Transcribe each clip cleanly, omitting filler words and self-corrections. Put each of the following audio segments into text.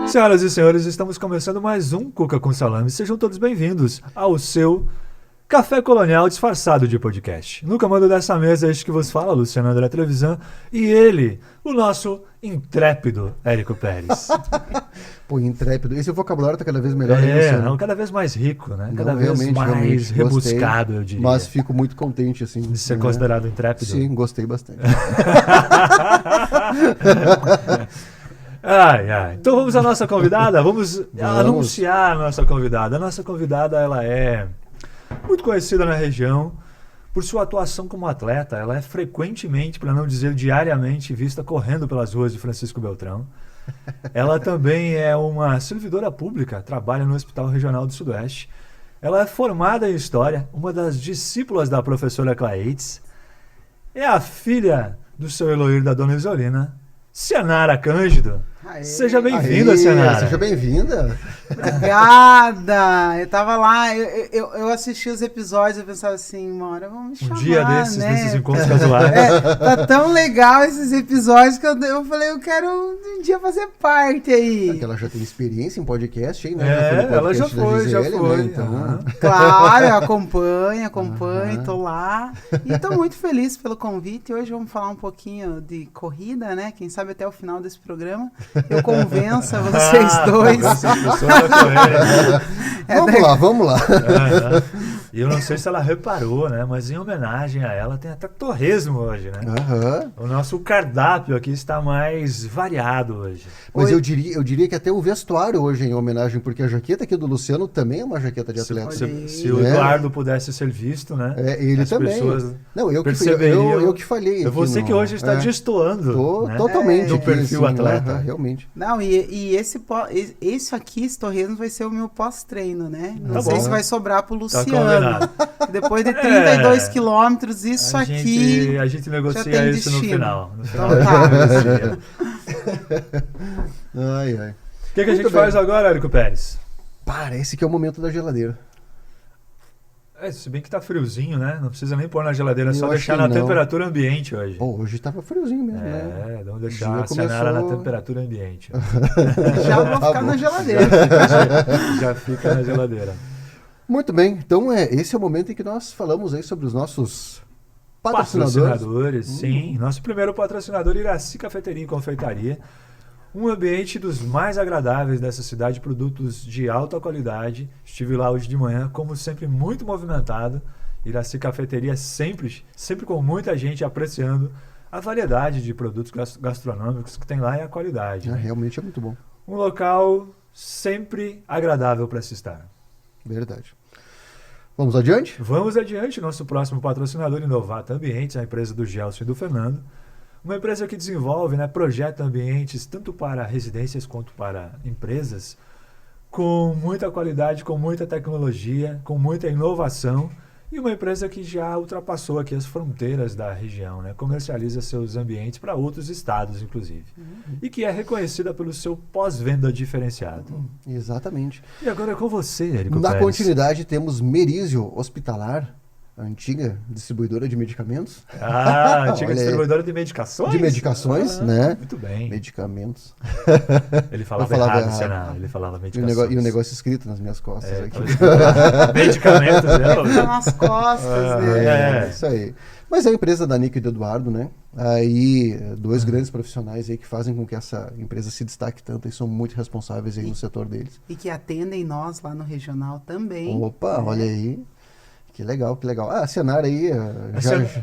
Senhoras e senhores, estamos começando mais um Cuca com Salame. Sejam todos bem-vindos ao seu Café Colonial disfarçado de podcast. No comando dessa mesa, este que vos fala, Luciano André Trevisan, e ele, o nosso intrépido Érico Pérez. Pô, intrépido. Esse vocabulário tá cada vez melhor. Luciano. Cada vez mais rico, né? Não, cada vez mais rebuscado, gostei, eu diria. Mas fico muito contente, assim. De ser considerado intrépido. Sim, gostei bastante. Então vamos à nossa convidada, vamos anunciar a nossa convidada. A nossa convidada, ela é muito conhecida na região por sua atuação como atleta. Ela é frequentemente, para não dizer diariamente, vista correndo pelas ruas de Francisco Beltrão. Ela também é uma servidora pública, trabalha no Hospital Regional do Sudoeste. Ela é formada em História, uma das discípulas da professora Claites. É a filha do seu Eloir da Dona Isolina, Cianara Cândido. Aê. Seja bem-vinda, Cianara. Seja bem-vinda. Obrigada. Eu tava lá, eu assisti os episódios, eu pensava assim, uma hora vamos me chamar, dia desses encontros casuais. Tá tão legal esses episódios que eu falei, eu quero um dia fazer parte aí. Porque ela já tem experiência em podcast, hein? Né? Ela já foi. Né? Então... Claro, eu acompanho, tô lá. E tô muito feliz pelo convite. Hoje vamos falar um pouquinho de corrida, né? Quem sabe até o final desse programa eu convença vocês dois. Vamos lá. E eu não sei se ela reparou, né? Mas em homenagem a ela tem até torresmo hoje, né? O nosso cardápio aqui está mais variado hoje. Mas eu diria que até o vestuário hoje é em homenagem, porque a jaqueta aqui do Luciano também é uma jaqueta de atleta. Se o Eduardo pudesse ser visto, né? Ele as também. Não, eu que falhei. É você que hoje está destoando. Né? Totalmente. Do perfil atleta. Realmente. Não, e esse aqui, esse torresmo, vai ser o meu pós-treino, né? Não sei se vai sobrar pro Luciano. Depois de 32 quilômetros, aqui... A gente negocia isso no final. Então tá. O que a gente faz agora, Érico Pérez? Parece que é o momento da geladeira. Se bem que tá friozinho, né? Não precisa nem pôr na geladeira, é só deixar na temperatura ambiente hoje. Pô, hoje tava friozinho mesmo, né? Vamos deixar a Cianara na temperatura ambiente. Já vou ficar na geladeira. Já fica na geladeira. Muito bem, então esse é o momento em que nós falamos aí sobre os nossos patrocinadores. Sim. Nosso primeiro patrocinador, Iraci Cafeteria e Confeitaria. Um ambiente dos mais agradáveis dessa cidade, produtos de alta qualidade. Estive lá hoje de manhã, como sempre, muito movimentado. Iraci Cafeteria sempre com muita gente apreciando a variedade de produtos gastronômicos que tem lá e a qualidade. Né? Realmente é muito bom. Um local sempre agradável para se estar. Verdade. Vamos adiante? Vamos adiante. Nosso próximo patrocinador, Inovata Ambientes, a empresa do Gelson e do Fernando. Uma empresa que desenvolve, projeta ambientes tanto para residências quanto para empresas, com muita qualidade, com muita tecnologia, com muita inovação. E uma empresa que já ultrapassou aqui as fronteiras da região, comercializa seus ambientes para outros estados, inclusive. E que é reconhecida pelo seu pós-venda diferenciado. Exatamente. E agora é com você, Érico Na Pérez. continuidade, temos Merizio Hospitalar, a antiga distribuidora de medicamentos. Antiga distribuidora de medicações? De medicações, né? Muito bem. Medicamentos. Ele falava errado, Senado. Ele falava medicações. E o negócio escrito nas minhas costas aqui. Medicamentos, nas costas, né? Isso aí. Mas é a empresa da Nico e do Eduardo, né? Aí, dois grandes profissionais aí que fazem com que essa empresa se destaque tanto e são muito responsáveis aí no setor deles. E que atendem nós lá no regional também. Opa, olha aí. Que legal, que legal. A Cianara aí,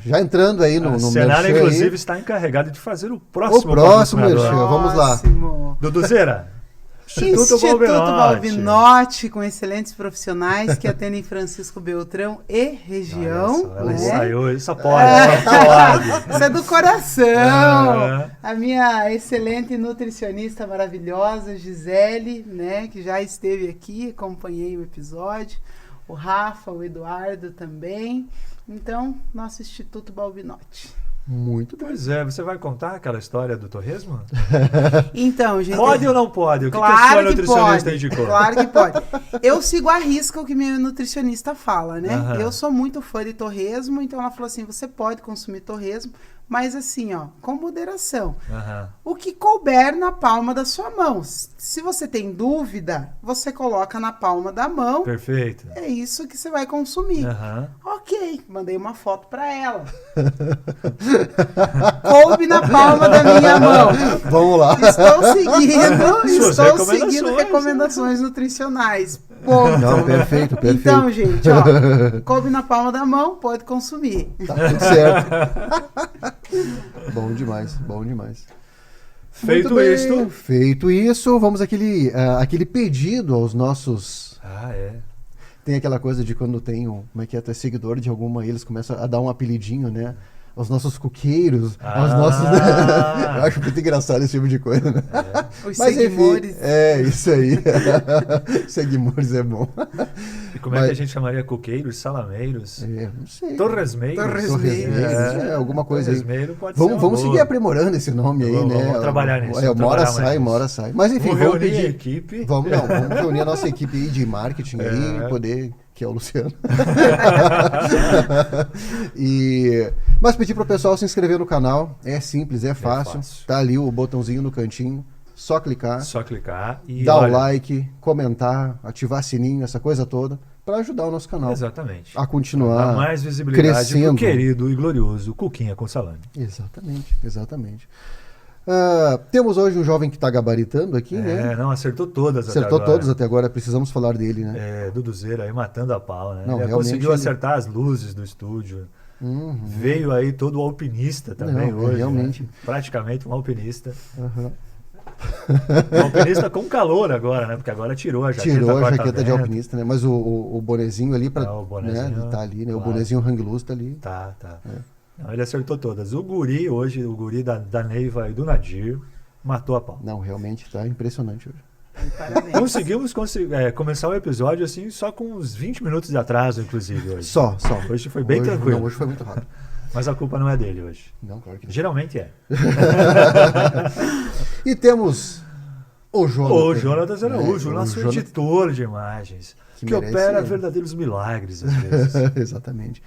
já entrando aí no Cianara, inclusive, aí, está encarregada de fazer o próximo merchan. Vamos lá. Duduzeira. Instituto Balbinotti, com excelentes profissionais que atendem Francisco Beltrão e região. Ela ensaiou, só pode. Isso é do coração. A minha excelente nutricionista maravilhosa, Gisele, que já esteve aqui, acompanhei o episódio. O Rafa, o Eduardo também. Então, nosso Instituto Balbinotti. Muito bem. Pois é, você vai contar aquela história do torresmo? Então, gente... Pode ou não pode? O que a sua Claro que nutricionista pode. indicou? Claro que pode. Eu sigo à risca o que minha nutricionista fala, né? Aham. Eu sou muito fã de torresmo, então ela falou assim, você pode consumir torresmo, mas assim, ó, com moderação. Aham. O que couber na palma da sua mão. Se você tem dúvida, você coloca na palma da mão. Perfeito. É isso que você vai consumir. Aham. Ok, mandei uma foto pra ela. Coube na palma da minha mão. Vamos lá. Suas Estou seguindo recomendações. recomendações nutricionais. Ponto. Não, perfeito, perfeito. Então, gente, ó, coube na palma da mão, pode consumir. Tá tudo certo. Bom demais, bom demais. Feito Muito bem, isto. Feito isso, vamos àquele pedido aos nossos... Ah, é. Tem aquela coisa de quando tem como é que é, tu é seguidor de alguma, eles começam a dar um apelidinho, né? Aos nossos coqueiros, aos nossos... Eu acho muito engraçado esse tipo de coisa, né? Os Mas seguimores. enfim, é isso aí. Seguimores é bom. E como é que a gente chamaria coqueiros, salameiros, Não sei. torresmeiros? Torresmeiros. Alguma coisa aí. Torresmeiro pode ser Vamos uma seguir boa. aprimorando esse nome aí, né? Vamos trabalhar nisso. Uma vamos hora trabalhar mais sai, nisso. uma hora sai. Mas enfim, Vamos vamos reunir a pedir... equipe. Vamos reunir a nossa equipe aí de marketing aí, É. poder, que é o Luciano. Mas pedir pro pessoal se inscrever no canal, é simples, é fácil. fácil. Tá ali o botãozinho no cantinho, só clicar, Só clicar e dar o olha, like, comentar, ativar sininho, essa coisa toda, para ajudar o nosso canal Exatamente. a continuar Dá mais visibilidade crescendo. pro querido e glorioso Cuquinha com salame. Exatamente, exatamente. Temos hoje um jovem que está gabaritando aqui, né? Não, acertou todas Acertou até agora. todos até agora, precisamos falar dele, né? Duduzeira aí matando a pau, né? Não, Ele realmente conseguiu ele- acertar as luzes do estúdio. Uhum. Veio aí todo alpinista também Não, hoje. realmente. Né? Praticamente um alpinista. Aham. Um alpinista com calor agora, né? Porque agora tirou a jaqueta. Tirou a jaqueta de corta-vento. alpinista, né? Mas o bonezinho ali para, O bonezinho, né? Tá ali, né? O claro. bonezinho hang loose tá ali. Tá. Não, ele acertou todas. O guri hoje, o guri da Neiva e do Nadir, matou a pau. Não, realmente tá impressionante hoje. Parabéns. Conseguimos começar o episódio assim, só com uns 20 minutos de atraso, inclusive, hoje. Só. Hoje foi bem Hoje- tranquilo. Não, hoje foi muito rápido. Mas a culpa não é dele hoje. Não, claro que não. Geralmente é. E temos o Jonathan. O Jonatas Araújo, né? o nosso Jonathan- editor de imagens, que merece, opera né? verdadeiros milagres às vezes. Exatamente.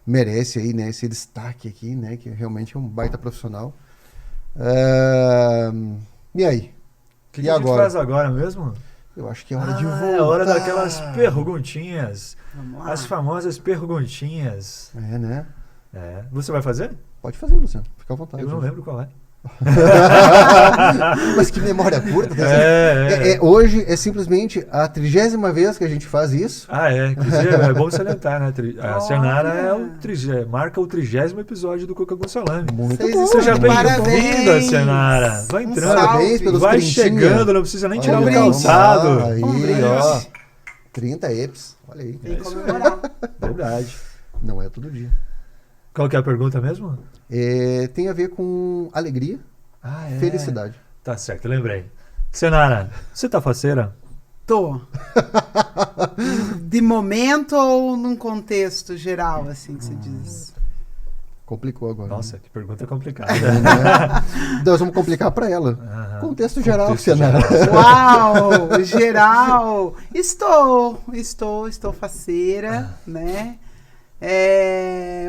Merece aí, né, esse destaque aqui, né, que realmente é um baita profissional. E aí? O que E a gente agora? faz agora mesmo? Eu acho que é hora de voltar. É hora daquelas perguntinhas. Vamos lá. As famosas perguntinhas. É, né? Você vai fazer? Pode fazer, Luciano. Fica à vontade. Eu não lembro qual é. Mas que memória curta. Tá É. Hoje é simplesmente a 30ª vez que a gente faz isso. Inclusive é bom salientar, né? A Senara Olha. marca o 30º episódio do Coca com Salame. Muito Vocês bom. estão Seja de bem-vinda, parabéns. Senara. Vai Um entrando. Parabéns salve. pelos Vai trintinha. chegando, não precisa nem tirar Um o brinde. calçado. Aí, Um brinde. ó. 30 eps. Olha aí. Tem que comemorar. Verdade. Não é todo dia. Qual que é a pergunta mesmo? Tem a ver com alegria, felicidade. Tá certo, lembrei. Senara, você tá faceira? Tô. De momento ou num contexto geral, assim, que se diz? Complicou agora. Nossa, que pergunta complicada. Né? Nós vamos complicar para ela. Aham. Contexto geral, Contexto Senara. geral. Uau! Geral! Estou faceira, né?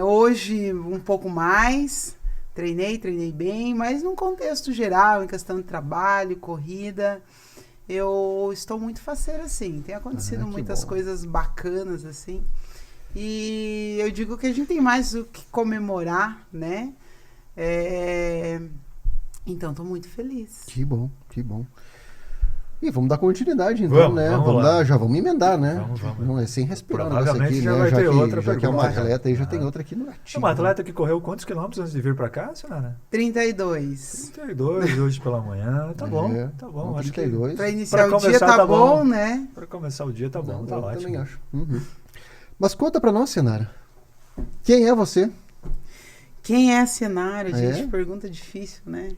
Hoje um pouco mais, treinei bem, mas num contexto geral, em questão de trabalho, corrida, eu estou muito faceira, sim. Tem acontecido que muitas bom. coisas bacanas, assim. E eu digo que a gente tem mais o que comemorar, né? Então, estou muito feliz. Que bom, que bom. E vamos dar continuidade, então, Vamos, né? vamos lá. Já vamos emendar, né? Vamos. Não é sem respirar o negócio Provavelmente aqui, já né? vai ter outra já que é uma pergunta. atleta aí, já tem outra aqui no gatinho. Uma atleta que correu quantos quilômetros antes de vir pra cá, Senara? 32. 32 hoje pela manhã. Tá bom, É, tá bom. então Acho que 32. Para iniciar o dia começar, tá tá bom, bom. né? pra começar o dia tá bom, Não, tá eu ótimo. também acho. Uhum. Mas conta pra nós, Senara. Quem é você? Quem é a Senara? É? Gente, pergunta difícil, né?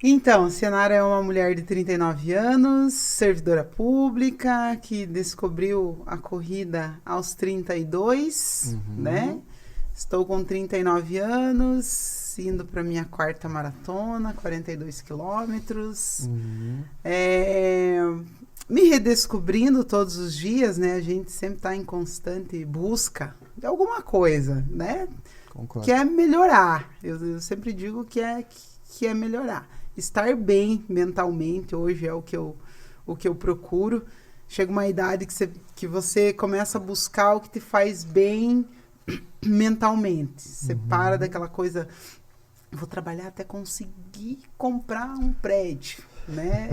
Então, a Senara é uma mulher de 39 anos, servidora pública, que descobriu a corrida aos 32, né? Estou com 39 anos indo para minha 4ª maratona, 42 quilômetros. Me redescobrindo todos os dias, né? A gente sempre está em constante busca de alguma coisa, né? Concordo. Que é melhorar. Eu sempre digo que é melhorar. Estar bem mentalmente hoje é o que eu procuro. Chega uma idade que você começa a buscar o que te faz bem mentalmente. Você para daquela coisa, vou trabalhar até conseguir comprar um prédio, né?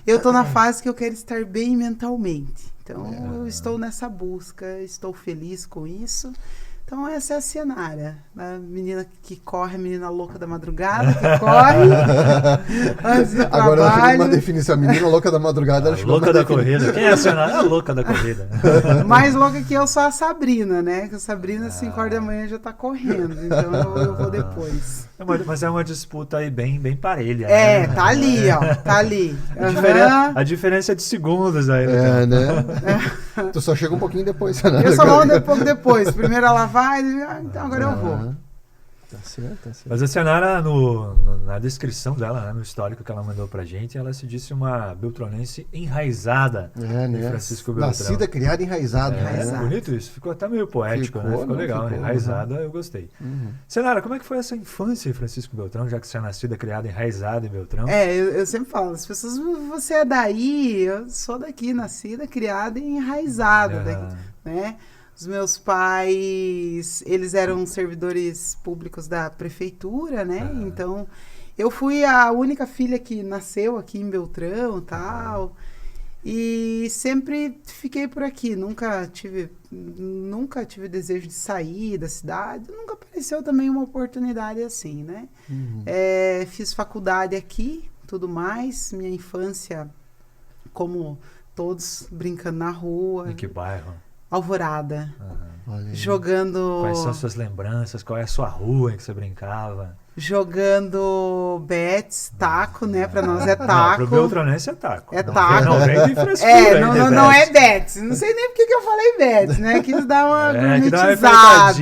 Eu tô na fase que eu quero estar bem mentalmente. Então, eu estou nessa busca, estou feliz com isso. Então, essa é a Cianara, a menina que corre, a menina louca da madrugada, que corre antes do Agora, eu acho que uma trabalho. definição, a menina louca da madrugada. A louca da corrida. Quem é a Cianara? É a louca da corrida. Mais louca que eu sou a Sabrina, né? Que a Sabrina, às 5 horas da manhã, já tá correndo. Então, eu vou depois. Mas é uma disputa aí bem parelha. Né? Tá ali, ó. Tá ali. A diferença é de segundos aí. Né? Tu só chega um pouquinho depois. Né? Eu só vou um pouco depois. Primeiro ela vai, então agora eu vou. Tá certo. Mas a Cianara, na descrição dela, né, no histórico que ela mandou pra gente, ela se disse uma beltronense enraizada né? Francisco Beltrão. Nascida, criada, enraizada. Enraizada. Bonito isso. Ficou até meio poético, né? Ficou legal. Ficou, enraizada, eu gostei. Cianara, como é que foi essa infância em Francisco Beltrão, já que você é nascida, criada, enraizada em Beltrão? Eu sempre falo, as pessoas, você é daí, eu sou daqui, nascida, criada e enraizada daqui, né? Os meus pais, eles eram servidores públicos da prefeitura, né? Então, eu fui a única filha que nasceu aqui em Beltrão e tal. E sempre fiquei por aqui. Nunca tive desejo de sair da cidade. Nunca apareceu também uma oportunidade assim, né? Fiz faculdade aqui, tudo mais. Minha infância, como todos, brincando na rua. Em que bairro? Alvorada. Jogando... Quais são as suas lembranças? Qual é a sua rua em que você brincava? Jogando bets, taco, né? Pra nós é taco. Pro Beltronense é taco. É taco. Não vem de frescura. Não é bets. Não sei nem porque que eu falei bets, né? Quis dar uma gourmetizada.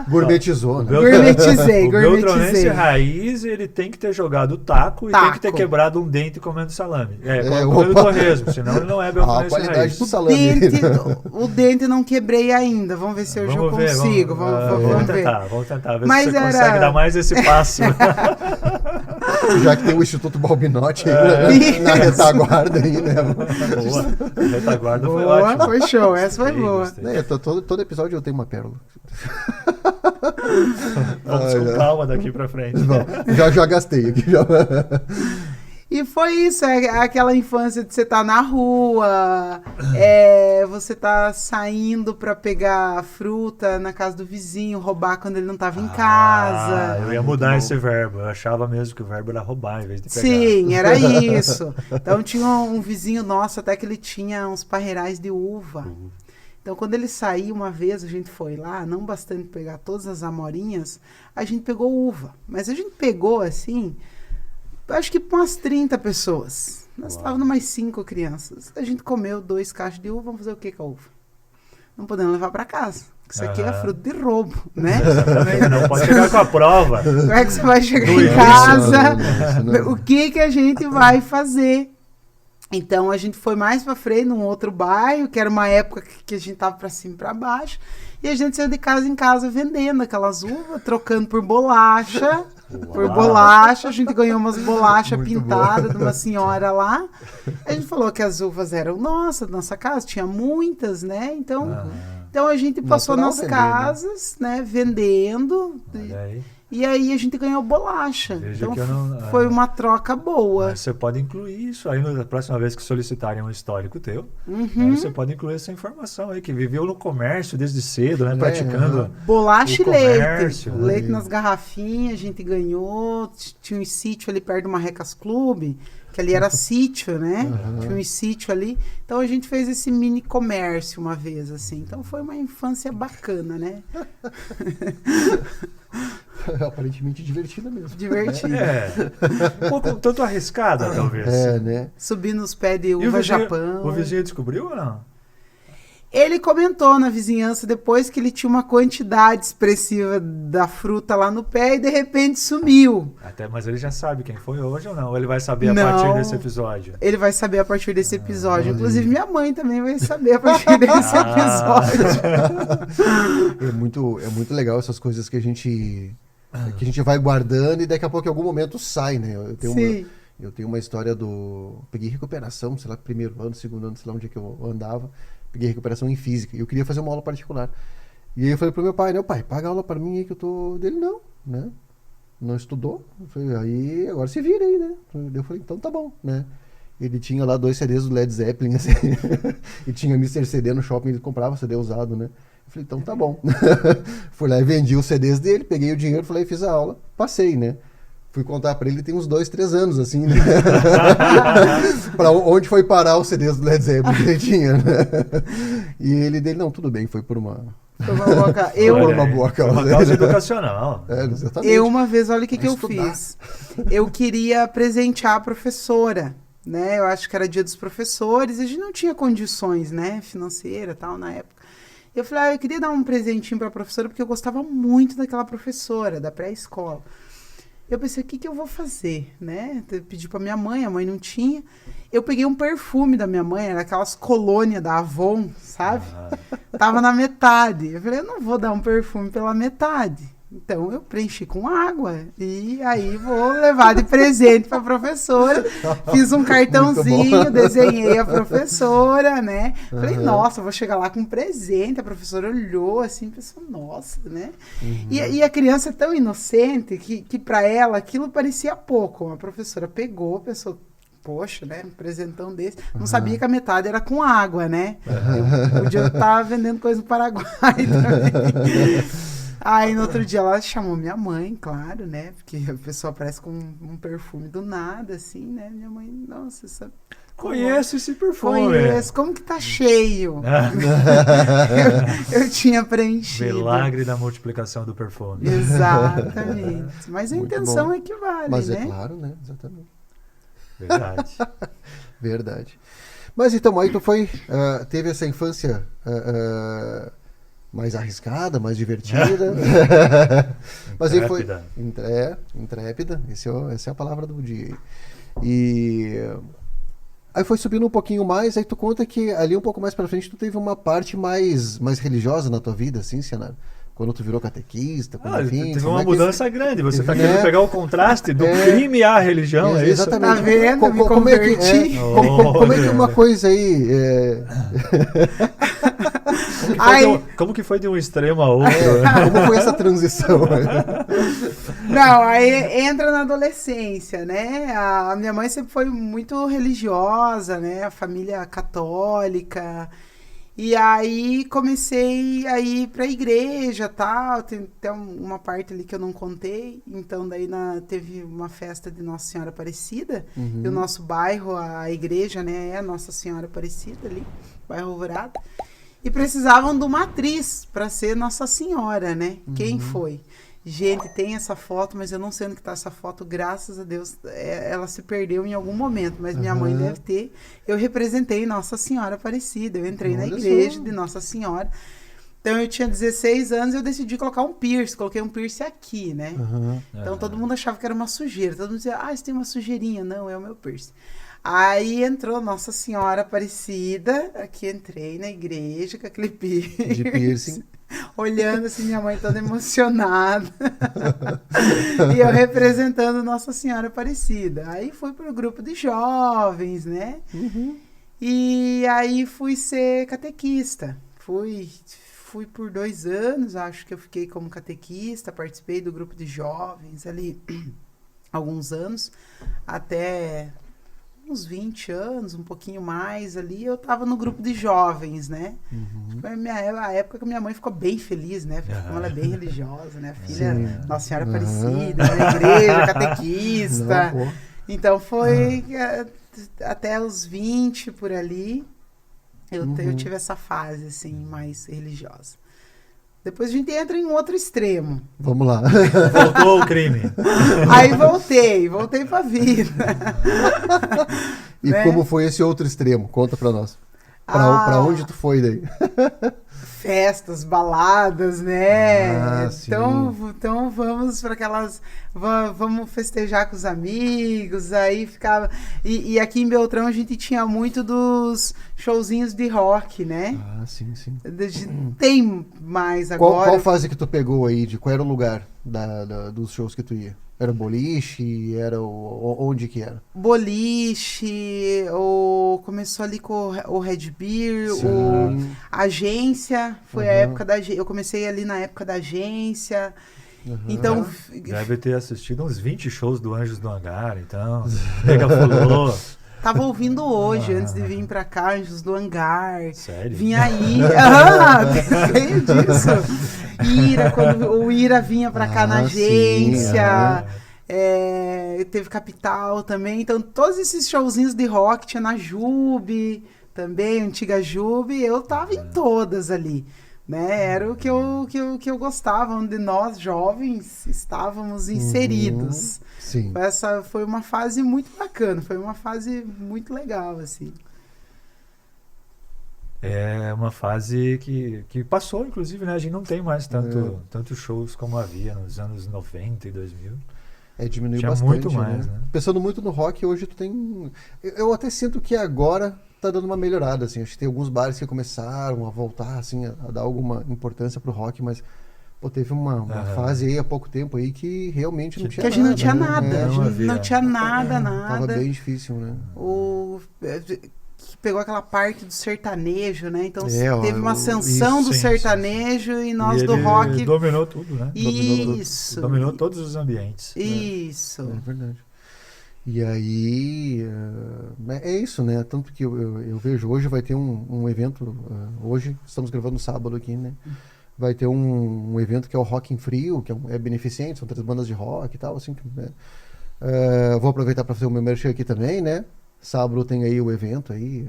Gourmetizou, né? Gourmetizei. O Beltronense raiz, ele tem que ter jogado taco e tem que ter quebrado um dente comendo salame. Comendo torresmo, senão ele não é Beltronense a qualidade raiz. do salame. O dente não quebrei ainda. Vamos ver se hoje eu consigo. Vamos tentar ver Mas se você consegue dar mais esse passo. Já que tem o Instituto Balbinotti aí na retaguarda aí, né? Boa. A retaguarda foi ótima. Foi show, essa foi boa. Todo episódio eu tenho uma pérola. Vamos com calma daqui pra frente. Bom, já gastei aqui. E foi isso, aquela infância de você estar na rua, você tá saindo para pegar fruta na casa do vizinho, roubar quando ele não estava em casa. Eu ia mudar esse verbo, eu achava mesmo que o verbo era roubar em vez de pegar. Sim, era isso. Então tinha um vizinho nosso até que ele tinha uns parreirais de uva. Então quando ele saiu uma vez, a gente foi lá, não bastante pegar todas as amorinhas, a gente pegou uva. Mas a gente pegou assim... Acho que para umas 30 pessoas. Nós estávamos mais 5 crianças. A gente comeu 2 caixas de uva. Vamos fazer o que com a uva? Não podemos levar para casa. Isso aqui é fruto de roubo, né? Não pode chegar com a prova. Como é que você vai chegar em casa? O que a gente vai fazer? Então, a gente foi mais para frente, num outro bairro, que era uma época que a gente estava para cima e para baixo. E a gente saiu de casa em casa vendendo aquelas uvas, trocando por bolacha. A gente ganhou umas bolachas pintadas de uma senhora lá. A gente falou que as uvas eram nossa casa, tinha muitas, né? Então a gente passou nas casas, né, vendendo. E aí a gente ganhou bolacha. Veja então foi uma troca boa. Mas você pode incluir isso aí na próxima vez que solicitarem um histórico teu. Você pode incluir essa informação aí, que viveu no comércio desde cedo, né? Praticando bolacha e comércio, leite. Leite nas garrafinhas, a gente ganhou. Tinha um sítio ali perto do Marrecas Clube, que ali era sítio, né? Tinha um sítio ali. Então a gente fez esse mini comércio uma vez, assim. Então foi uma infância bacana, né? Aparentemente divertida mesmo. Divertida. Um pouco tanto arriscada, talvez. Né? Subir nos pés de uva Japão. O vizinho descobriu ou não? Ele comentou na vizinhança depois que ele tinha uma quantidade expressiva da fruta lá no pé e de repente sumiu. Mas ele já sabe quem foi hoje ou não? Ou ele vai saber a Não. partir desse episódio? Ele vai saber a partir desse episódio. Inclusive, minha mãe também vai saber a partir desse episódio. É muito legal essas coisas que a gente vai guardando e daqui a pouco em algum momento sai, né? Eu tenho uma história peguei recuperação, sei lá, primeiro ano, segundo ano, sei lá onde é que eu andava. Peguei recuperação em física. E eu queria fazer uma aula particular. E aí eu falei pro meu pai, né? Pai, paga aula pra mim aí que eu tô... Dele, não, né? Não estudou. Eu falei, aí agora se vira aí, né? Eu falei, então tá bom, né? Ele tinha lá 2 CDs do Led Zeppelin, assim. E tinha Mr. CD no shopping, ele comprava CD usado, né? Eu falei, então tá bom. Fui lá e vendi os CDs dele, peguei o dinheiro, falei, fiz a aula, passei, né? Fui contar pra ele tem uns 2, 3 anos, assim, né? Pra onde foi parar os CDs do Led Zeppelin que ele tinha, né? E ele dele, não, tudo bem, foi por uma... Foi uma boa causa. Por uma boa causa. Uma causa educacional. Exatamente. Eu uma vez, olha o que eu estudar. fiz. Eu queria presentear a professora, né? Eu acho que era dia dos professores, e a gente não tinha condições, né? Financeira e tal, na época. Eu falei, eu queria dar um presentinho pra professora, porque eu gostava muito daquela professora, da pré-escola. Eu pensei, o que eu vou fazer, né? Eu pedi pra minha mãe, a mãe não tinha. Eu peguei um perfume da minha mãe, era aquelas colônias da Avon, sabe? Tava na metade. Eu falei, eu não vou dar um perfume pela metade. Então, eu preenchi com água. E aí, vou levar de presente pra professora. Fiz um cartãozinho, desenhei a professora, né? Falei, nossa, vou chegar lá com um presente. A professora olhou assim, pensou, nossa, né? E a criança é tão inocente que pra ela aquilo parecia pouco. A professora pegou, pensou, poxa, né? Um presentão desse. Não sabia que a metade era com água, né? Eu podia estar vendendo coisa no Paraguai também. Aí no outro dia ela chamou minha mãe, claro, né? Porque a pessoa aparece com um perfume do nada, assim, né? Minha mãe, nossa, sabe? Conheço esse perfume. Conheço, como que tá cheio? eu tinha preenchido. Milagre da multiplicação do perfume. Exatamente. Mas a Muito intenção bom. é que vale, Mas né? é claro, né? Exatamente. Verdade. Verdade. Mas então, aí tu teve essa infância mais arriscada, mais divertida. Mas aí foi intrépida. Essa é a palavra do dia. E aí foi subindo um pouquinho mais, aí tu conta que ali um pouco mais pra frente tu teve uma parte mais religiosa na tua vida, assim, Cianara? Quando tu virou catequista, enfim... Teve uma mudança grande. Você tá querendo pegar o contraste do crime à religião, é isso? Exatamente. Tá vendo? Como é que uma coisa aí... Como que foi de um extremo a outro? Como foi essa transição? Não, aí entra na adolescência, né? A minha mãe sempre foi muito religiosa, né? A família católica... E aí comecei a ir pra igreja e tal, tem até uma parte ali que eu não contei, então daí teve uma festa de Nossa Senhora Aparecida, e o nosso bairro, a igreja, né, é Nossa Senhora Aparecida ali, bairro Alvorada, e precisavam de uma atriz para ser Nossa Senhora, né? Quem foi? Gente, tem essa foto, mas eu não sei onde que tá essa foto, graças a Deus, ela se perdeu em algum momento, mas minha mãe deve ter. Eu representei Nossa Senhora Aparecida, eu entrei na igreja de Nossa Senhora. Então eu tinha 16 anos e eu decidi colocar um piercing, coloquei um piercing aqui, né? Então todo mundo achava que era uma sujeira, todo mundo dizia, você tem uma sujeirinha. Não, é o meu piercing. Aí entrou Nossa Senhora Aparecida, aqui entrei na igreja com aquele piercing. De piercing. Olhando assim, minha mãe toda emocionada. E eu representando Nossa Senhora Aparecida. Aí fui pro grupo de jovens, né? E aí fui ser catequista. Fui por 2 anos, acho que eu fiquei como catequista, participei do grupo de jovens ali alguns anos, até uns 20 anos, um pouquinho mais ali, eu tava no grupo de jovens, né? Foi a época que minha mãe ficou bem feliz, né? Porque como ela é bem religiosa, né? Filha Nossa Senhora Aparecida, na igreja, catequista. Então foi até os 20 por ali, eu tive essa fase, assim, mais religiosa. Depois a gente entra em um outro extremo. Vamos lá. Voltou o crime. Aí voltei pra vida. E como foi esse outro extremo? Conta pra nós. Pra onde tu foi daí? Festas, baladas, né? Sim. Então vamos para aquelas... Vamos festejar com os amigos, aí ficava... E aqui em Beltrão a gente tinha muito dos showzinhos de rock, né? Sim. Tem mais agora. Qual fase que tu pegou aí? Qual era o lugar dos shows que tu ia? Era boliche? Era onde que era? Boliche, começou ali com o Red Beer, a agência, foi a época da agência. Eu comecei ali na época da agência. Então, deve ter assistido uns 20 shows do Anjos do Hangar, então. Pega fulô. Tava ouvindo hoje, antes de vir pra cá, Anjos do Hangar. Sério? Vinha aí. Veio disso. Quando o Ira vinha pra cá na agência. Teve Capital também. Então, todos esses showzinhos de rock, tinha na Jube também, antiga Jube. Eu tava em todas ali. Né? Era o que eu gostava, onde nós, jovens, estávamos inseridos. Sim. Essa foi uma fase muito bacana, foi uma fase muito legal, assim. É uma fase que passou, inclusive, né? A gente não tem mais tantos shows como havia nos anos 90 e 2000. Diminuiu Tinha bastante, muito mais, né? Pensando muito no rock, hoje tu tem... Eu até sinto que agora tá dando uma melhorada, assim. Acho que tem alguns bares que começaram a voltar, assim, a dar alguma importância pro rock, mas teve uma fase aí há pouco tempo aí que realmente não tinha nada. Que a gente não tinha nada, né? a gente não tinha nada. Tava bem difícil, né? Que pegou aquela parte do sertanejo, né? Então teve uma ascensão do sertanejo e nós do rock... dominou tudo, né? Isso. Dominou todos os ambientes. Isso. É verdade. E aí, é isso, né? Tanto que eu vejo, hoje vai ter um evento, hoje, estamos gravando no sábado aqui, né? Vai ter um evento que é o Rock em Frio, que é beneficente, são 3 bandas de rock e tal, assim. Né? Vou aproveitar para fazer o meu merchan aqui também, né? Sábado tem aí o evento aí,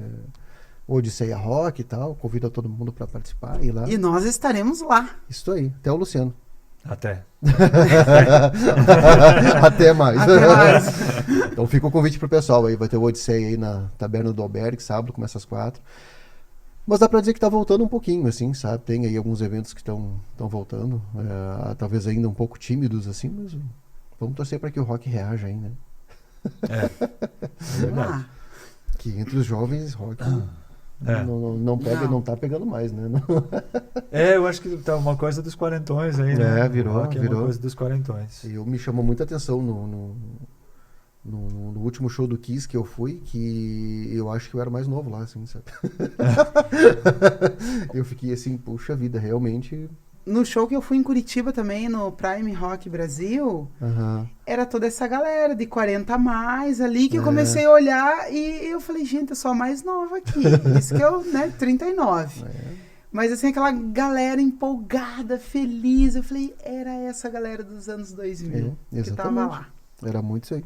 Odisseia Rock e tal, convido a todo mundo para participar e lá. E nós estaremos lá. Isso aí, até o Luciano. Até mais. Então fica o convite pro pessoal aí, vai ter o Odisseia aí na Taberna do Albergue, sábado, começa às 4. Mas dá pra dizer que tá voltando um pouquinho, assim, sabe? Tem aí alguns eventos que estão voltando, talvez ainda um pouco tímidos, assim, mas vamos torcer para que o rock reaja aí, né? É verdade. Que entre os jovens, rock não pega, não tá pegando mais, né? Eu acho que tá uma coisa dos quarentões aí, né? Virou. Uma coisa dos quarentões. E me chamou muita atenção no último show do Kiss que eu fui, que eu acho que eu era mais novo lá, assim, sabe? Eu fiquei assim, puxa vida, realmente... No show que eu fui em Curitiba também, no Prime Rock Brasil, era toda essa galera de 40 a mais ali, que eu comecei a olhar e eu falei, gente, eu sou a mais nova aqui. Isso que eu, 39. Mas assim, aquela galera empolgada, feliz, eu falei, era essa galera dos anos 2000 que tava lá. Era muito isso aí.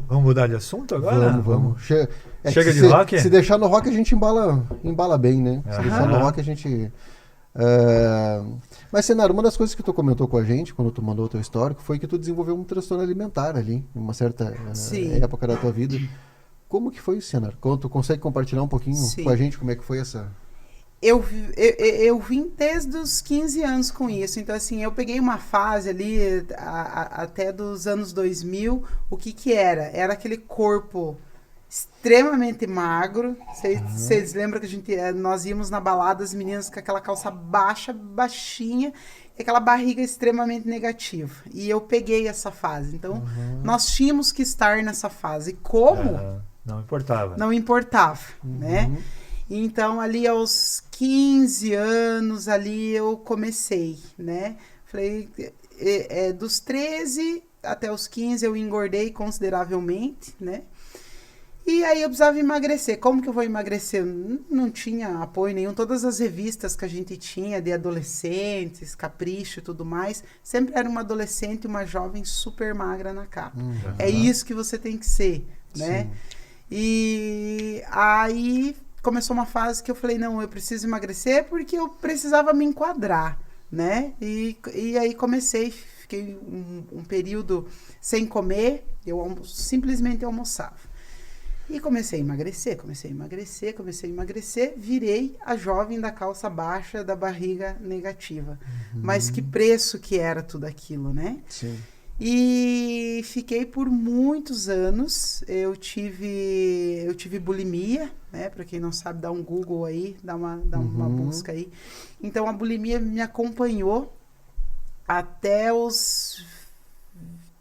Vamos mudar de assunto agora? Vamos. Chega de rock? Se deixar no rock, a gente embala bem, né? Se deixar no rock, a gente... Mas, Senaro, uma das coisas que tu comentou com a gente, quando tu mandou o teu histórico, foi que tu desenvolveu um transtorno alimentar ali, em uma certa época da tua vida. Como que foi isso, Senaro? Tu consegue compartilhar um pouquinho com a gente como é que foi essa... Eu vim desde os 15 anos com isso. Então, assim, eu peguei uma fase ali até dos anos 2000. O que era? Era aquele corpo extremamente magro. Vocês lembram que nós íamos na balada, as meninas com aquela calça baixinha, e aquela barriga extremamente negativa. E eu peguei essa fase. Então, nós tínhamos que estar nessa fase. Como? Não importava. Não importava, né? Então, ali aos 15 anos, ali eu comecei, né? Falei, dos 13 até os 15 eu engordei consideravelmente, né? E aí eu precisava emagrecer. Como que eu vou emagrecer? Não tinha apoio nenhum. Todas as revistas que a gente tinha de adolescentes, Capricho e tudo mais, sempre era uma adolescente e uma jovem super magra na capa. É isso que você tem que ser, né? Sim. E aí... começou uma fase que eu falei, não, eu preciso emagrecer porque eu precisava me enquadrar, né? E aí fiquei um período sem comer, eu simplesmente almoçava. E comecei a emagrecer, virei a jovem da calça baixa, da barriga negativa. Mas que preço que era tudo aquilo, né? Sim. E fiquei por muitos anos. Eu tive bulimia, né? Para quem não sabe, dá um Google aí, dá uma busca aí. Então a bulimia me acompanhou até os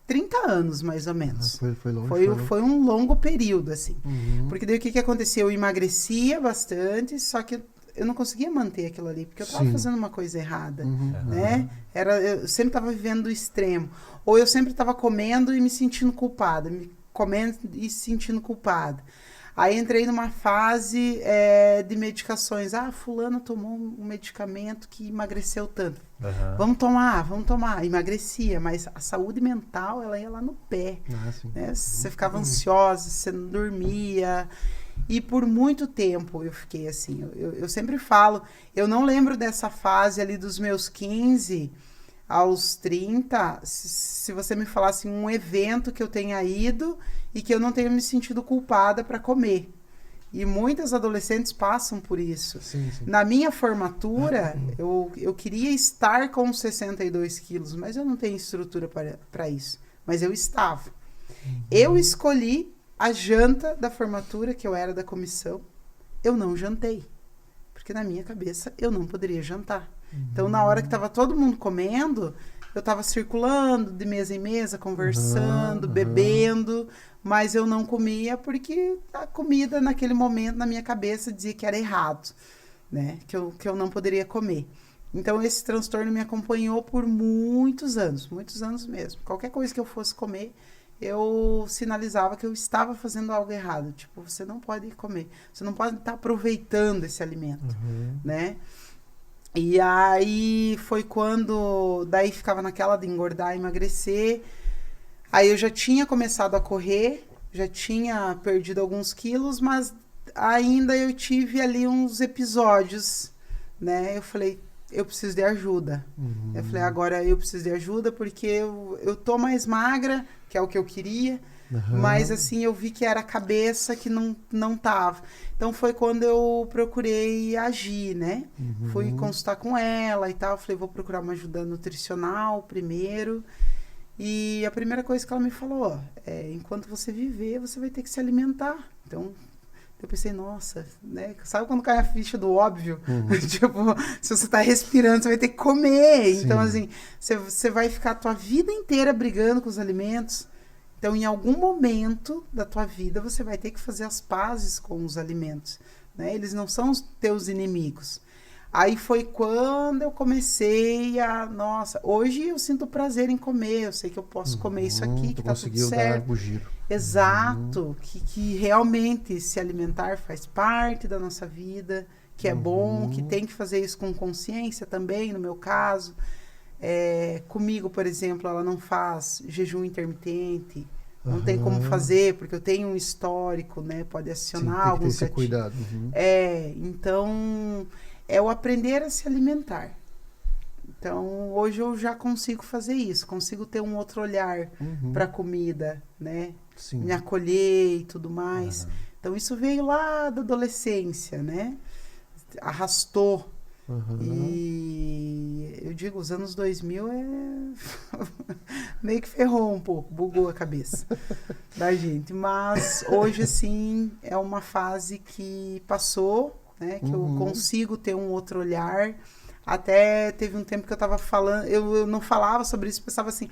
30 anos, mais ou menos. Foi longe. Foi um longo período, assim. Porque daí o que aconteceu? Eu emagrecia bastante, só que eu não conseguia manter aquilo ali, porque eu estava fazendo uma coisa errada, né? Eu sempre estava vivendo do extremo. Ou eu sempre estava comendo e me sentindo culpada, Aí entrei numa fase de medicações. Fulana tomou um medicamento que emagreceu tanto. Vamos tomar. Emagrecia, mas a saúde mental, ela ia lá no pé. Né? Você ficava ansiosa, você não dormia. E por muito tempo eu fiquei assim. Eu sempre falo, eu não lembro dessa fase ali dos meus 15 aos 30, se você me falasse um evento que eu tenha ido e que eu não tenha me sentido culpada para comer. E muitas adolescentes passam por isso. Sim. Na minha formatura, eu queria estar com 62 quilos, mas eu não tenho estrutura para isso. Mas eu estava. Eu escolhi a janta da formatura, que eu era da comissão. Eu não jantei. Porque na minha cabeça eu não poderia jantar. Então, na hora que estava todo mundo comendo, eu estava circulando de mesa em mesa, conversando, bebendo, mas eu não comia porque a comida naquele momento na minha cabeça dizia que era errado, né? Que eu não poderia comer. Então, esse transtorno me acompanhou por muitos anos mesmo. Qualquer coisa que eu fosse comer, eu sinalizava que eu estava fazendo algo errado. Tipo, você não pode comer, você não pode estar aproveitando esse alimento, né? E aí foi quando, daí ficava naquela de engordar, emagrecer. Aí eu já tinha começado a correr, já tinha perdido alguns quilos, mas ainda eu tive ali uns episódios, né? Eu falei, eu preciso de ajuda. Eu falei, agora eu preciso de ajuda porque eu tô mais magra, que é o que eu queria. Mas assim, eu vi que era a cabeça que não tava. Então foi quando eu procurei agir, né? Fui consultar com ela e tal. Falei, vou procurar uma ajuda nutricional primeiro. E a primeira coisa que ela me falou, enquanto você viver, você vai ter que se alimentar. Então, eu pensei, nossa, né? Sabe quando cai a ficha do óbvio? Tipo, se você tá respirando, você vai ter que comer. Sim. Então, assim, você vai ficar a tua vida inteira brigando com os alimentos. Então, em algum momento da tua vida, você vai ter que fazer as pazes com os alimentos, né? Eles não são os teus inimigos. Aí foi quando eu comecei nossa, hoje eu sinto prazer em comer, eu sei que eu posso comer isso aqui, que tá tudo certo. Dar o giro. Exato, que realmente se alimentar faz parte da nossa vida, que é bom, que tem que fazer isso com consciência também, no meu caso. Comigo, por exemplo, ela não faz jejum intermitente, não tem como fazer, porque eu tenho um histórico, né? Pode acionar alguns gatilhos. Cuidado. Então, é o aprender a se alimentar. Então, hoje eu já consigo fazer isso, consigo ter um outro olhar para a comida, né? Sim. Me acolher e tudo mais. Então, isso veio lá da adolescência, né? Arrastou. E eu digo, os anos 2000 meio que ferrou um pouco, bugou a cabeça da gente. Mas hoje, assim, é uma fase que passou, né? Que eu consigo ter um outro olhar. Até teve um tempo que eu tava falando, eu não falava sobre isso, pensava assim,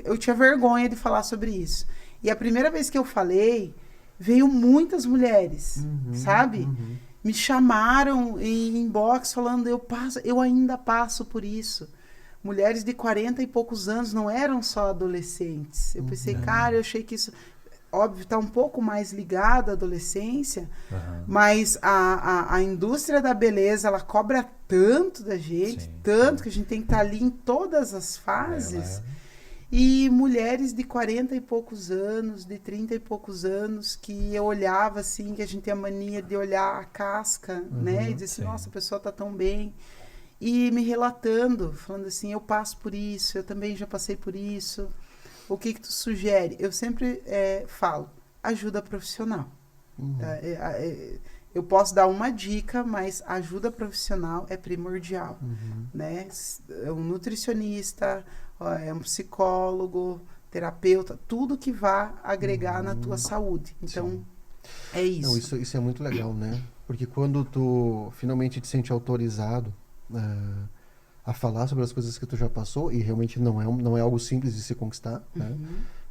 eu tinha vergonha de falar sobre isso. E a primeira vez que eu falei, veio muitas mulheres, sabe? Me chamaram em inbox falando, eu ainda passo por isso. Mulheres de 40 e poucos anos, não eram só adolescentes. Eu pensei, cara, eu achei que isso, óbvio, está um pouco mais ligado à adolescência, mas a indústria da beleza, ela cobra tanto da gente, tanto que a gente tem que estar ali em todas as fases. E mulheres de 40 e poucos anos, de 30 e poucos anos, que eu olhava assim, que a gente tem a mania de olhar a casca, né? E dizer assim, nossa, a pessoa tá tão bem. E me relatando, falando assim, eu passo por isso, eu também já passei por isso. O que tu sugere? Eu sempre falo, ajuda profissional. Tá? Eu posso dar uma dica, mas ajuda profissional é primordial. Né? É um nutricionista, é um psicólogo, terapeuta, tudo que vá agregar na tua saúde. Então, é isso. Não, isso é muito legal, né? Porque quando tu finalmente te sente autorizado a falar sobre as coisas que tu já passou, e realmente não é algo simples de se conquistar, né?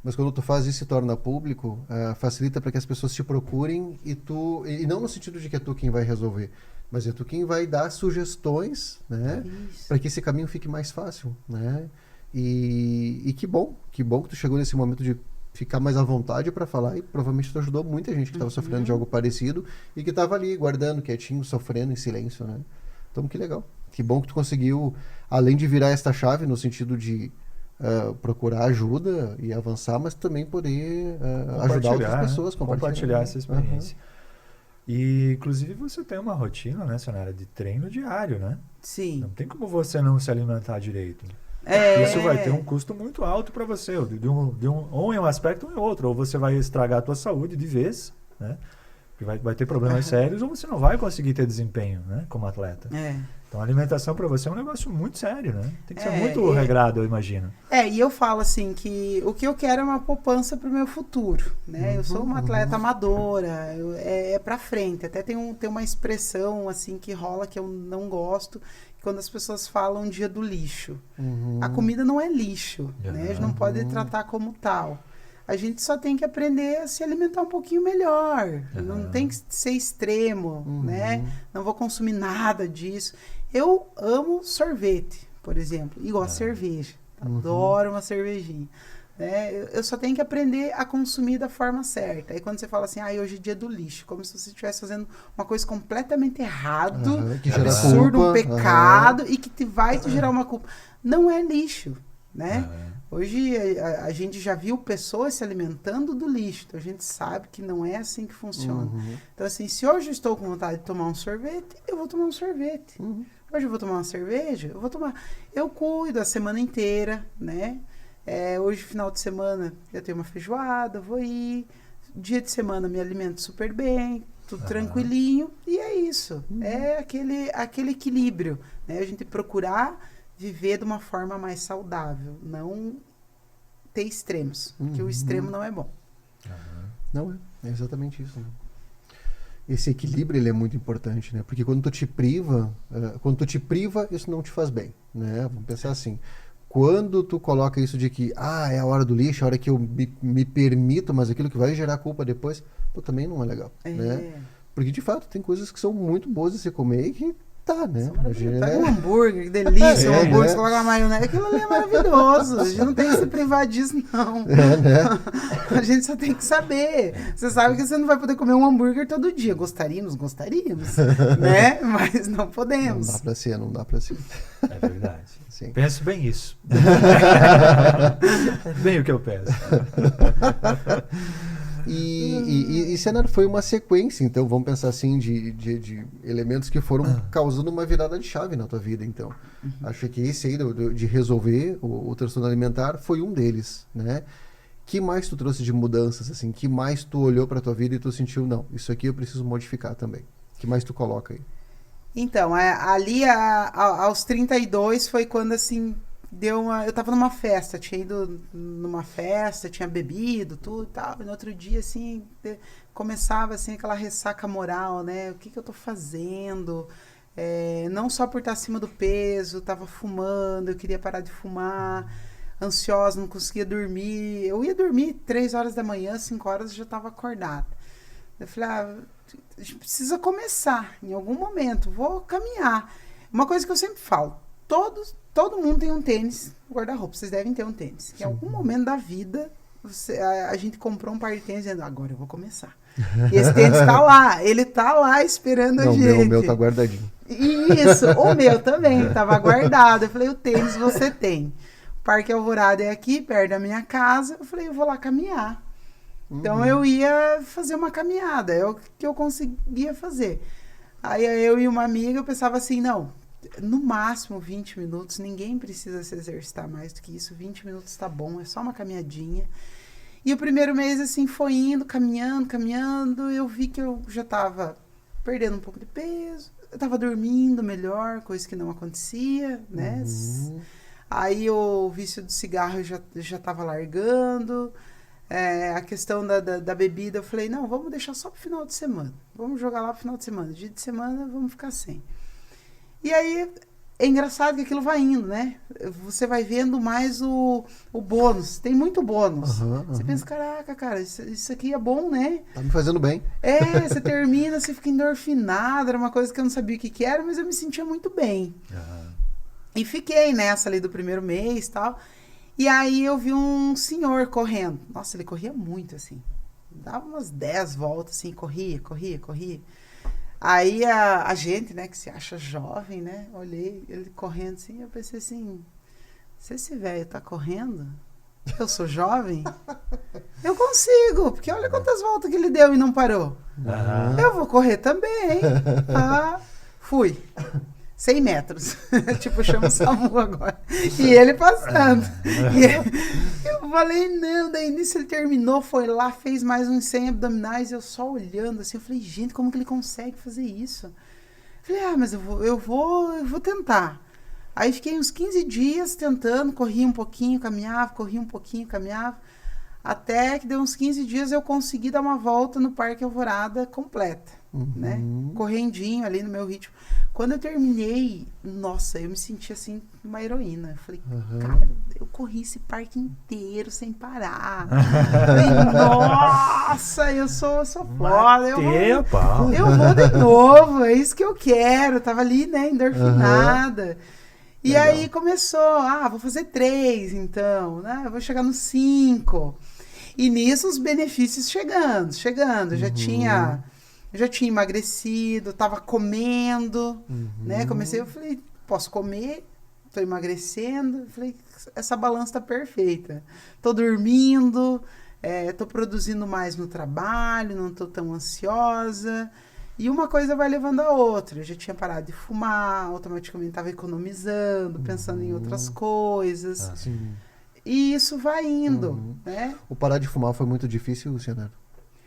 Mas quando tu faz isso e se torna público, facilita para que as pessoas te procurem e não no sentido de que é tu quem vai resolver, mas é tu quem vai dar sugestões, né? Para que esse caminho fique mais fácil, né? E que bom que tu chegou nesse momento de ficar mais à vontade para falar, e provavelmente tu ajudou muita gente que estava sofrendo de algo parecido e que estava ali guardando, quietinho, sofrendo em silêncio, né? Então, que legal. Que bom que tu conseguiu, além de virar esta chave no sentido de procurar ajuda e avançar, mas também poder ajudar outras pessoas, compartilhar essa experiência. E, inclusive, você tem uma rotina, né, Sayonara, de treino diário, né? Sim. Não tem como você não se alimentar direito. É. Isso vai ter um custo muito alto para você, ou em um aspecto ou em outro. Ou você vai estragar a tua saúde de vez, né? Vai ter problemas sérios, ou você não vai conseguir ter desempenho, né, como atleta. Então, a alimentação para você é um negócio muito sério, né? Tem que ser muito regrado, eu imagino. E eu falo assim que o que eu quero é uma poupança para o meu futuro, né? Eu sou uma atleta amadora, é para frente. Até tem uma expressão assim que rola que eu não gosto, quando as pessoas falam dia do lixo. A comida não é lixo, né? A gente não pode tratar como tal. A gente só tem que aprender a se alimentar um pouquinho melhor. Não tem que ser extremo, né? Não vou consumir nada disso. Eu amo sorvete, por exemplo, e gosto de cerveja. Adoro uma cervejinha. Né? Eu só tenho que aprender a consumir da forma certa. Aí quando você fala assim, hoje é dia do lixo, como se você estivesse fazendo uma coisa completamente errado, absurdo, um pecado, e que vai te gerar uma culpa. Não é lixo, né? Hoje a gente já viu pessoas se alimentando do lixo, então a gente sabe que não é assim que funciona. Então assim, se hoje eu estou com vontade de tomar um sorvete, eu vou tomar um sorvete. Hoje eu vou tomar uma cerveja, eu vou tomar. Eu cuido a semana inteira, né? Hoje, final de semana, eu tenho uma feijoada, vou ir. Dia de semana me alimento super bem, tudo tranquilinho, e é isso. É aquele equilíbrio, né? A gente procurar viver de uma forma mais saudável, não ter extremos, porque o extremo não é bom. Não, é exatamente isso, né? Esse equilíbrio, ele é muito importante, né? Porque quando tu te priva, isso não te faz bem, né? Vamos pensar assim, quando tu coloca isso de que, é a hora do lixo, a hora que eu me permito, mas aquilo que vai gerar culpa depois, também não é legal, né? Porque, de fato, tem coisas que são muito boas de se comer e que né? Pega um hambúrguer, que delícia, um hambúrguer, você coloca uma maionese, aquilo ali é maravilhoso. A gente não tem que se privar disso, não. Né? A gente só tem que saber. Você sabe que você não vai poder comer um hambúrguer todo dia. Gostaríamos, né? Mas não podemos. Não dá pra ser. É verdade. Sim. Penso bem isso. É bem o que eu penso. E cenário foi uma sequência, então vamos pensar assim de elementos que foram causando uma virada de chave na tua vida, então. Acho que esse aí de resolver o transtorno alimentar foi um deles, né? Que mais tu trouxe de mudanças, assim? Que mais tu olhou pra tua vida e tu sentiu, não, isso aqui eu preciso modificar também? Que mais tu coloca aí? Então, ali aos 32 foi quando, assim, eu tava numa festa, tinha ido numa festa, tinha bebido, tudo e tal, e no outro dia, assim, começava, assim, aquela ressaca moral, né? O que eu tô fazendo? Não só por estar acima do peso, tava fumando, eu queria parar de fumar, ansiosa, não conseguia dormir. Eu ia dormir 3 horas da manhã, 5 horas eu já tava acordada. Eu falei, a gente precisa começar, em algum momento, vou caminhar. Uma coisa que eu sempre falo, todo mundo tem um tênis no guarda-roupa, vocês devem ter um tênis. Em algum momento da vida, a gente comprou um par de tênis dizendo, agora eu vou começar. E esse tênis tá lá, ele tá lá esperando a gente. O meu tá guardadinho. Isso, o meu também, tava guardado. Eu falei, o tênis você tem. O Parque Alvorada é aqui, perto da minha casa. Eu falei, eu vou lá caminhar. Então eu ia fazer uma caminhada, é o que eu conseguia fazer. Aí eu e uma amiga, eu pensava assim, não, no máximo 20 minutos, ninguém precisa se exercitar mais do que isso, 20 minutos tá bom, é só uma caminhadinha. E o primeiro mês, assim, foi indo, caminhando, eu vi que eu já tava perdendo um pouco de peso, eu tava dormindo melhor, coisa que não acontecia, né? Aí o vício do cigarro eu já tava largando, a questão da bebida, eu falei, não, vamos deixar só pro final de semana, vamos jogar lá pro final de semana, dia de semana vamos ficar sem. E aí... É engraçado que aquilo vai indo, né? Você vai vendo mais o bônus. Tem muito bônus. Você pensa, caraca, cara, isso aqui é bom, né? Tá me fazendo bem. Você termina, você fica endorfinado. Era uma coisa que eu não sabia o que era, mas eu me sentia muito bem. E fiquei nessa ali do primeiro mês e tal. E aí eu vi um senhor correndo. Nossa, ele corria muito, assim. Dava umas 10 voltas, assim, corria. Aí a gente, né, que se acha jovem, né, olhei ele correndo assim, eu pensei assim, se esse velho tá correndo, eu sou jovem, eu consigo, porque olha quantas voltas que ele deu e não parou. Eu vou correr também. Fui. 100 metros. Tipo, chama o SAMU agora. E ele passando. E eu falei, não. Daí nisso ele terminou, foi lá, fez mais uns 100 abdominais. Eu só olhando assim, eu falei, gente, como que ele consegue fazer isso? Eu falei, mas eu vou tentar. Aí fiquei uns 15 dias tentando, corria um pouquinho, caminhava, até que deu uns 15 dias eu consegui dar uma volta no Parque Alvorada completa, né? Correndinho ali no meu ritmo. Quando eu terminei, nossa, eu me senti assim, uma heroína. Eu falei, cara, eu corri esse parque inteiro sem parar. Falei, nossa, eu sou foda. Eu vou de novo, é isso que eu quero. Eu tava ali, né, endorfinada. E legal. Aí começou, vou fazer 3, então, né? Eu vou chegar no 5. E nisso os benefícios chegando. Eu já tinha emagrecido, tava comendo, né? Eu falei, posso comer, tô emagrecendo. Eu falei, essa balança tá perfeita. Tô dormindo, tô produzindo mais no trabalho, não tô tão ansiosa. E uma coisa vai levando a outra. Eu já tinha parado de fumar, automaticamente estava economizando, pensando em outras coisas. E isso vai indo, né? O parar de fumar foi muito difícil, Luciana?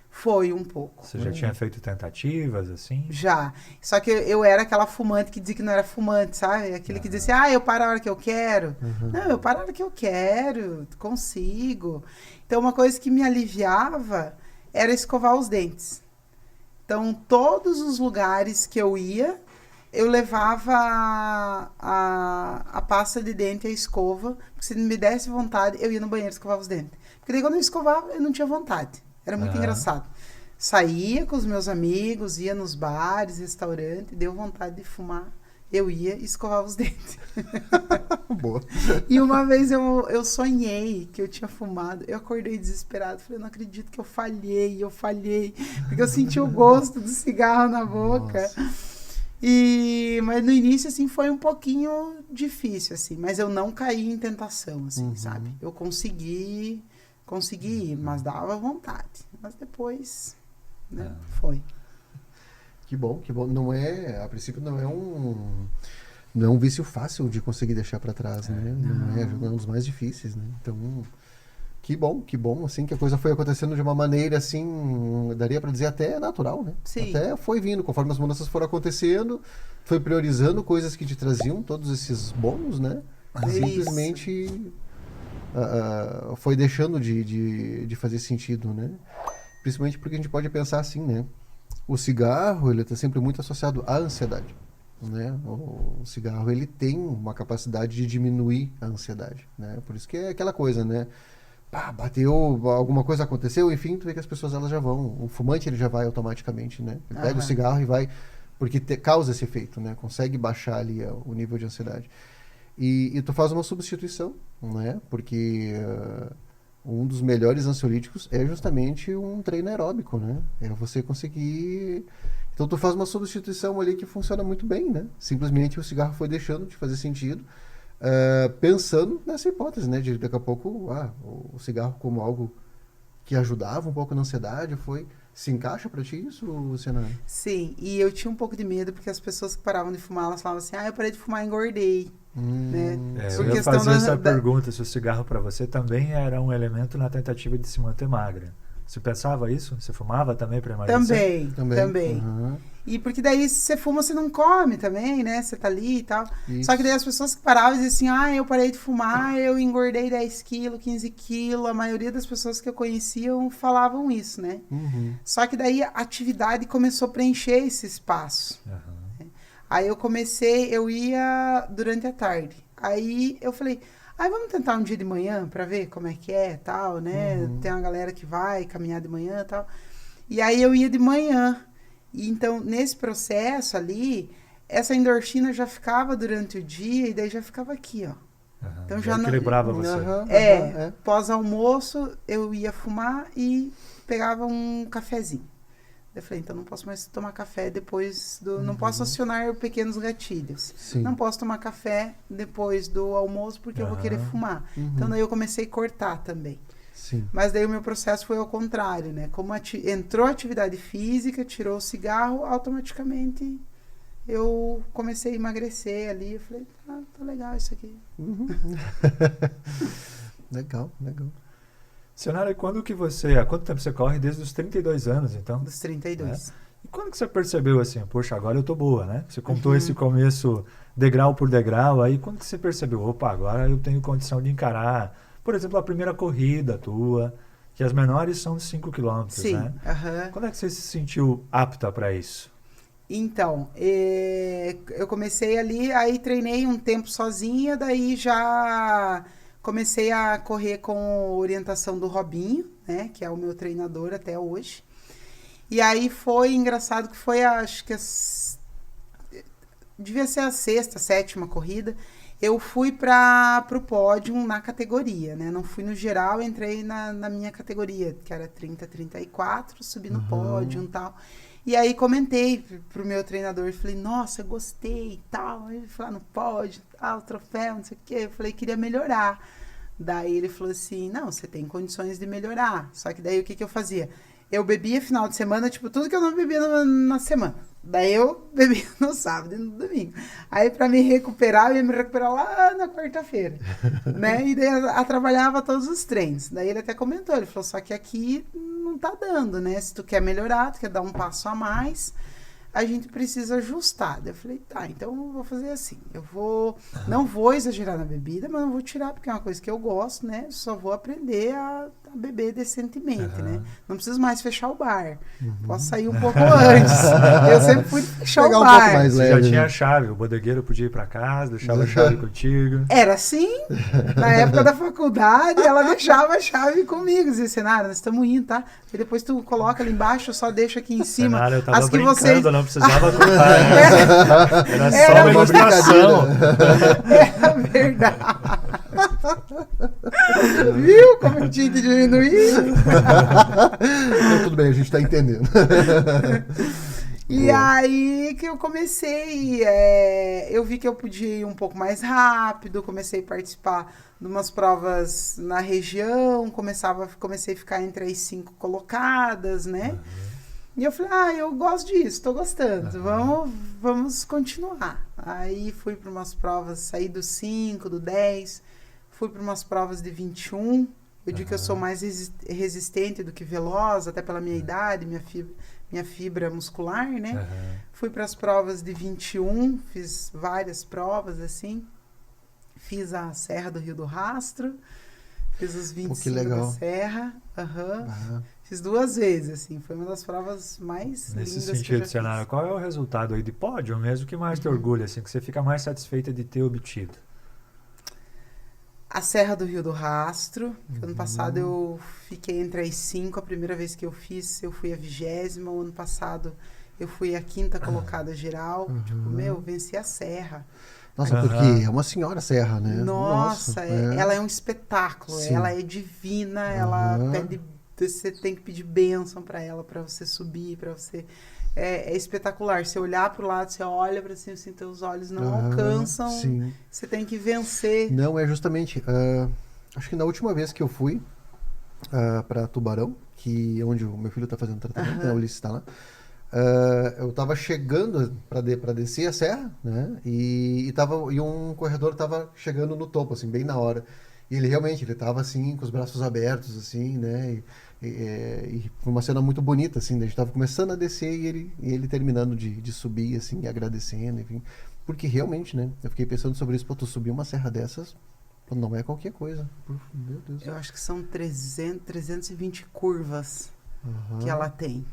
Foi um pouco. Você já tinha feito tentativas, assim? Já. Só que eu era aquela fumante que dizia que não era fumante, sabe? Aquele que dizia assim, eu paro a hora que eu quero. Não, eu paro a hora que eu quero, consigo. Então, uma coisa que me aliviava era escovar os dentes. Então, todos os lugares que eu ia, eu levava a pasta de dente e a escova, porque se me desse vontade, eu ia no banheiro escovar os dentes. Porque daí quando eu escovava, eu não tinha vontade. Era muito engraçado. Saía com os meus amigos, ia nos bares, restaurantes, deu vontade de fumar, eu ia e escovava os dentes. Boa. E uma vez eu sonhei que eu tinha fumado, eu acordei desesperado, falei, não acredito que eu falhei, porque eu senti o gosto do cigarro na boca. Mas no início, assim, foi um pouquinho difícil, assim, mas eu não caí em tentação, assim, sabe? Eu consegui ir, mas dava vontade. Mas depois, né, foi. Que bom. A princípio não é um vício fácil de conseguir deixar para trás, né? Não é um dos mais difíceis, né? Então, que bom, assim, que a coisa foi acontecendo de uma maneira, assim, daria para dizer até natural, né? Sim. Até foi vindo, conforme as mudanças foram acontecendo, foi priorizando coisas que te traziam todos esses bônus, né? Simplesmente foi deixando de fazer sentido, né? Principalmente porque a gente pode pensar assim, né? O cigarro, ele está sempre muito associado à ansiedade, né? O cigarro, ele tem uma capacidade de diminuir a ansiedade, né? Por isso que é aquela coisa, né? Bateu, alguma coisa aconteceu, enfim, tu vê que as pessoas elas já vão, o fumante ele já vai automaticamente, né? Ele pega o cigarro e vai, porque causa esse efeito, né? Consegue baixar ali o nível de ansiedade. E tu faz uma substituição, né? Porque um dos melhores ansiolíticos é justamente um treino aeróbico, né? É você conseguir... Então tu faz uma substituição ali que funciona muito bem, né? Simplesmente o cigarro foi deixando de fazer sentido, pensando nessa hipótese, né? De daqui a pouco, o cigarro como algo que ajudava um pouco na ansiedade, se encaixa pra ti isso, Luciana? Sim, e eu tinha um pouco de medo porque as pessoas que paravam de fumar, elas falavam assim, eu parei de fumar e engordei. Né? Eu ia fazer essa pergunta, se o cigarro para você também era um elemento na tentativa de se manter magra. Você pensava isso? Você fumava também para emagrecer? Também. E porque daí se você fuma, você não come também, né? Você tá ali e tal. Isso. Só que daí as pessoas que paravam diziam assim, eu parei de fumar, eu engordei 10 quilos, 15 quilos. A maioria das pessoas que eu conhecia falavam isso, né? Só que daí a atividade começou a preencher esse espaço. Aí eu ia durante a tarde. Aí eu falei, vamos tentar um dia de manhã pra ver como é que é, tal, né? Tem uma galera que vai caminhar de manhã e tal. E aí eu ia de manhã. E então, nesse processo ali, essa endorfina já ficava durante o dia e daí já ficava aqui, ó. Então já equilibrava você. Pós-almoço, eu ia fumar e pegava um cafezinho. Eu falei, então não posso mais tomar café depois do... Não posso acionar pequenos gatilhos. Sim. Não posso tomar café depois do almoço porque eu vou querer fumar. Então daí eu comecei a cortar também. Sim. Mas daí o meu processo foi ao contrário, né? Como entrou a atividade física, tirou o cigarro, automaticamente eu comecei a emagrecer ali. Eu falei, tá legal isso aqui. Legal. Senhora, há quanto tempo você corre? Desde os 32 anos, então? Dos 32. E quando que você percebeu assim, poxa, agora eu tô boa, né? Você contou esse começo degrau por degrau, aí quando que você percebeu, opa, agora eu tenho condição de encarar, por exemplo, a primeira corrida tua, que as menores são de 5 km, Sim, né? Quando é que você se sentiu apta para isso? Então, eu comecei ali, aí treinei um tempo sozinha, daí já comecei a correr com orientação do Robinho, né, que é o meu treinador até hoje. E aí foi engraçado que foi, acho que devia ser a 6ª, 7ª corrida. Eu fui para o pódio na categoria, né? Não fui no geral, entrei na minha categoria, que era 30-34, subi no pódio e tal. E aí comentei pro meu treinador, falei, nossa, gostei e tal. Ele falou, no pódio, tal, troféu, não sei o quê. Eu falei, queria melhorar. Daí ele falou assim, não, você tem condições de melhorar. Só que daí o que eu fazia? Eu bebia final de semana, tipo, tudo que eu não bebia na semana. Daí eu bebia no sábado e no domingo. Aí pra me recuperar, eu ia me recuperar lá na quarta-feira, né? E daí eu trabalhava todos os treinos. Daí ele até comentou, ele falou, só que aqui não tá dando, né? Se tu quer melhorar, tu quer dar um passo a mais, a gente precisa ajustar. Daí eu falei, tá, então eu vou fazer assim. Não vou exagerar na bebida, mas não vou tirar, porque é uma coisa que eu gosto, né? Só vou aprender a beber decentemente, né? Não preciso mais fechar o bar. Posso sair um pouco antes. Eu sempre fui fechar o bar. Um pouco mais leve, já tinha a chave, o bodegueiro podia ir pra casa, deixava a chave contigo. Era assim. Na época da faculdade, ela deixava a chave comigo. Dizia, Senara, nós estamos indo, tá? E depois tu coloca ali embaixo, eu só deixo aqui em cima. Senara, eu tava as que brincando, vocês... não precisava contar. Era só uma ilustração. Era verdade. Viu como eu tinha que diminuir? Então, tudo bem, a gente tá entendendo. E aí que eu comecei, eu vi que eu podia ir um pouco mais rápido, comecei a participar de umas provas na região, comecei a ficar entre as 5 colocadas, né? E eu falei, eu gosto disso, tô gostando, vamos continuar. Aí fui para umas provas, saí do 5, do 10, fui para umas provas de 21. Eu digo que eu sou mais resistente do que veloz, até pela minha idade, minha fibra muscular, né? Fui para as provas de 21, fiz várias provas, assim. Fiz a Serra do Rio do Rastro, fiz os 25 da Serra. Fiz 2 vezes, assim. Foi uma das provas mais lindas Nesse que eu sentido, já Senara, qual é o resultado aí de pódio mesmo que mais te orgulha, assim, que você fica mais satisfeita de ter obtido? A Serra do Rio do Rastro, que ano passado eu fiquei entre as 5, a primeira vez que eu fiz, eu fui a 20ª, o ano passado eu fui a 5ª colocada geral, venci a Serra. Nossa, porque é uma senhora serra, né? Nossa, ela é um espetáculo, Sim. Ela é divina, ela pede, você tem que pedir bênção para ela, para você subir, para você... É espetacular. Você olhar para o lado, você olha para cima, assim, teus olhos não alcançam. Sim. Você tem que vencer. Não, é justamente... acho que na última vez que eu fui para Tubarão, que é onde o meu filho está fazendo tratamento, né, o Ulisses está lá, eu tava chegando para descer a serra, né? E um corredor tava chegando no topo, assim, bem na hora. E ele realmente, ele tava assim, com os braços abertos, assim, né? E foi uma cena muito bonita, assim, né? A gente tava começando a descer e ele terminando de subir, assim, e agradecendo, enfim. Porque realmente, né? Eu fiquei pensando sobre isso, pô, tu subir uma serra dessas, pô, não é qualquer coisa. Meu Deus. Eu acho que são 320 curvas que ela tem.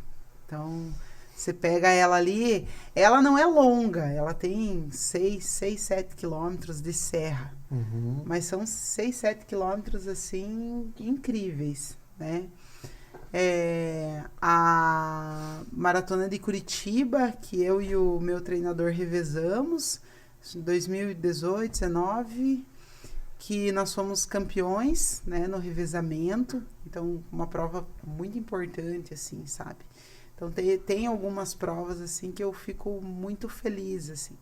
Então, você pega ela ali, ela não é longa, ela tem 7 quilômetros de serra. Mas são 6, 7 quilômetros, assim, incríveis, né? A Maratona de Curitiba, que eu e o meu treinador revezamos, em 2018, 2019, que nós fomos campeões, né, no revezamento. Então, uma prova muito importante, assim, sabe? Então, tem algumas provas, assim, que eu fico muito feliz, assim.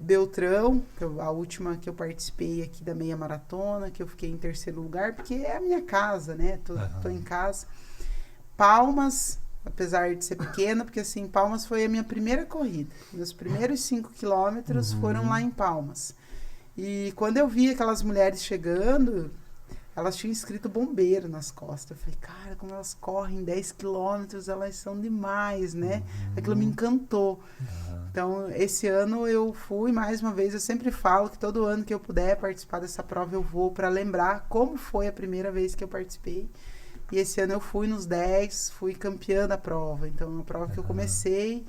Beltrão, a última que eu participei aqui da meia maratona, que eu fiquei em terceiro lugar, porque é a minha casa, né? Tô em casa. Palmas, apesar de ser pequena, porque assim, Palmas foi a minha primeira corrida. Meus primeiros 5 quilômetros foram lá em Palmas. E quando eu vi aquelas mulheres chegando, elas tinham escrito bombeiro nas costas. Eu falei, cara, como elas correm 10 quilômetros, elas são demais, né? Aquilo me encantou. Então, esse ano eu fui, mais uma vez, eu sempre falo que todo ano que eu puder participar dessa prova, eu vou para lembrar como foi a primeira vez que eu participei. E esse ano eu fui nos 10, fui campeã da prova. Então, a prova que eu comecei,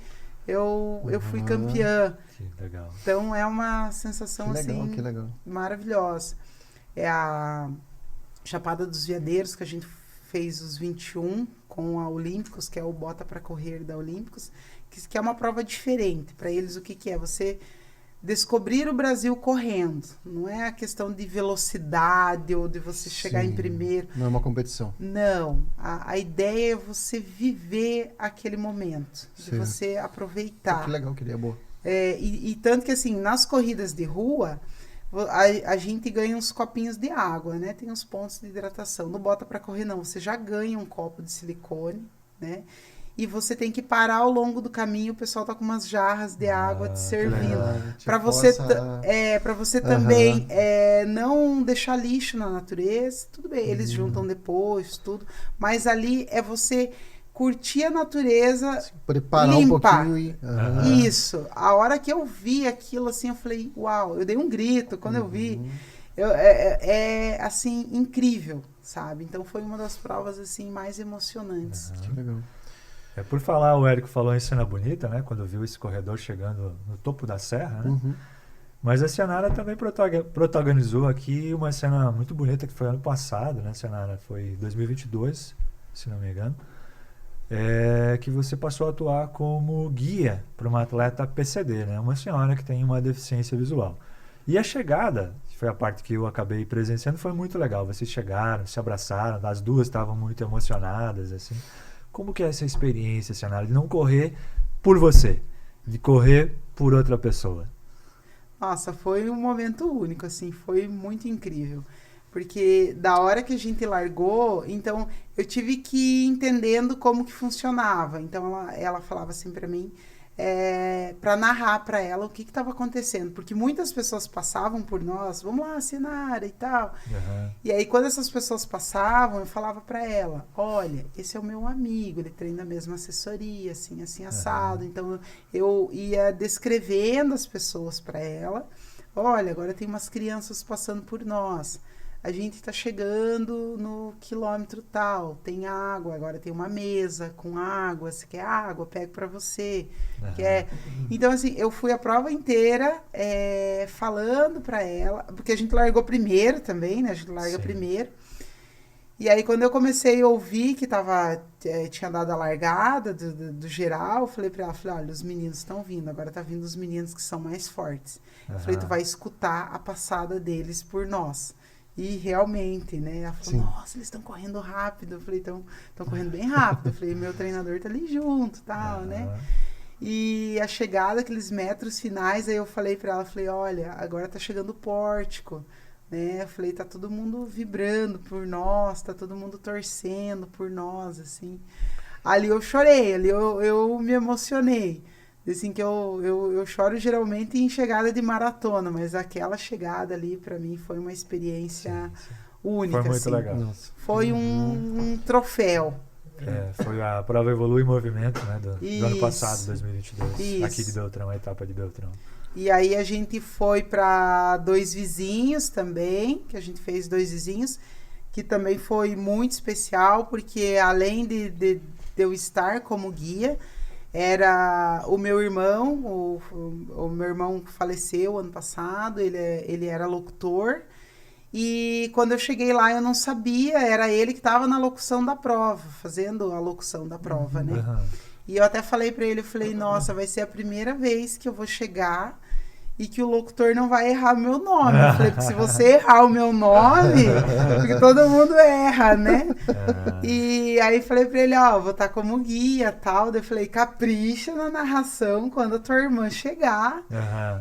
eu fui campeã. Que legal. Então, é uma sensação, assim, maravilhosa. É a Chapada dos Veadeiros, que a gente fez os 21 com a Olímpicos, que é o Bota para Correr da Olímpicos, que é uma prova diferente. Para eles, o que é? Você descobrir o Brasil correndo. Não é a questão de velocidade ou de você chegar em primeiro. Não é uma competição. Não. A ideia é você viver aquele momento. De você aproveitar. Que legal, que ideia boa. E tanto que, assim, nas corridas de rua, a gente ganha uns copinhos de água, né? Tem uns pontos de hidratação. Não bota para correr, não. Você já ganha um copo de silicone, né? E você tem que parar ao longo do caminho, o pessoal tá com umas jarras de água te servindo. Para você também não deixar lixo na natureza. Tudo bem, eles juntam depois, tudo. Mas ali é você curtir a natureza, preparar um pouquinho e... Isso. A hora que eu vi aquilo, assim, eu falei, uau, eu dei um grito quando eu vi. Assim, incrível, sabe? Então foi uma das provas, assim, mais emocionantes. Que legal. Por falar, o Érico falou em cena bonita, né? Quando viu esse corredor chegando no topo da serra, né? Mas a Cianara também protagonizou aqui uma cena muito bonita que foi ano passado, né, Cianara? Foi 2022, se não me engano. Que você passou a atuar como guia para uma atleta PCD, né? Uma senhora que tem uma deficiência visual. E a chegada, que foi a parte que eu acabei presenciando, foi muito legal. Vocês chegaram, se abraçaram, as duas estavam muito emocionadas, assim. Como que é essa experiência, Cianara, de não correr por você, de correr por outra pessoa? Nossa, foi um momento único, assim, foi muito incrível. Porque da hora que a gente largou, então eu tive que ir entendendo como que funcionava. Então ela falava assim pra mim, para narrar para ela o que estava acontecendo. Porque muitas pessoas passavam por nós, vamos lá, Cianara e tal. E aí quando essas pessoas passavam, eu falava para ela, olha, esse é o meu amigo, ele treina na mesma assessoria, assim, assim, assado. Então eu ia descrevendo as pessoas para ela. Olha, agora tem umas crianças passando por nós. A gente está chegando no quilômetro tal, tem água, agora tem uma mesa com água, você quer água, pego para você. Então, assim, eu fui a prova inteira falando para ela, porque a gente largou primeiro também, né? A gente larga primeiro. E aí, quando eu comecei a ouvir que tinha dado a largada do geral, eu falei para ela, olha, os meninos estão vindo, agora tá vindo os meninos que são mais fortes. Eu falei, tu vai escutar a passada deles por nós. E realmente, né? Ela falou, nossa, eles estão correndo rápido. Eu falei, estão correndo bem rápido. Eu falei, meu treinador tá ali junto, tal, né? E a chegada, aqueles metros finais, aí eu falei pra ela, falei, olha, agora tá chegando o pórtico, né? Eu falei, tá todo mundo vibrando por nós, tá todo mundo torcendo por nós, assim. ali eu chorei, ali eu me emocionei. Assim que eu choro geralmente em chegada de maratona, mas aquela chegada ali para mim foi uma experiência única. Foi muito assim. legal. Foi um troféu. Foi a prova Evolui em Movimento, né, do ano passado, 2022, Isso. aqui de Beltrão, a etapa de Beltrão. E aí a gente foi para 2 vizinhos também, que a gente fez 2 vizinhos, que também foi muito especial, porque além de eu estar como guia, era o meu irmão, o meu irmão faleceu ano passado, ele era locutor, e quando eu cheguei lá eu não sabia, era ele que estava na locução da prova, fazendo a locução da prova, né? E eu até falei para ele, eu falei, nossa, vai ser a primeira vez que eu vou chegar e que o locutor não vai errar o meu nome. Eu falei, porque se você errar o meu nome, porque todo mundo erra, né? E aí falei pra ele, ó, vou estar como guia e tal. Daí eu falei, capricha na narração quando a tua irmã chegar.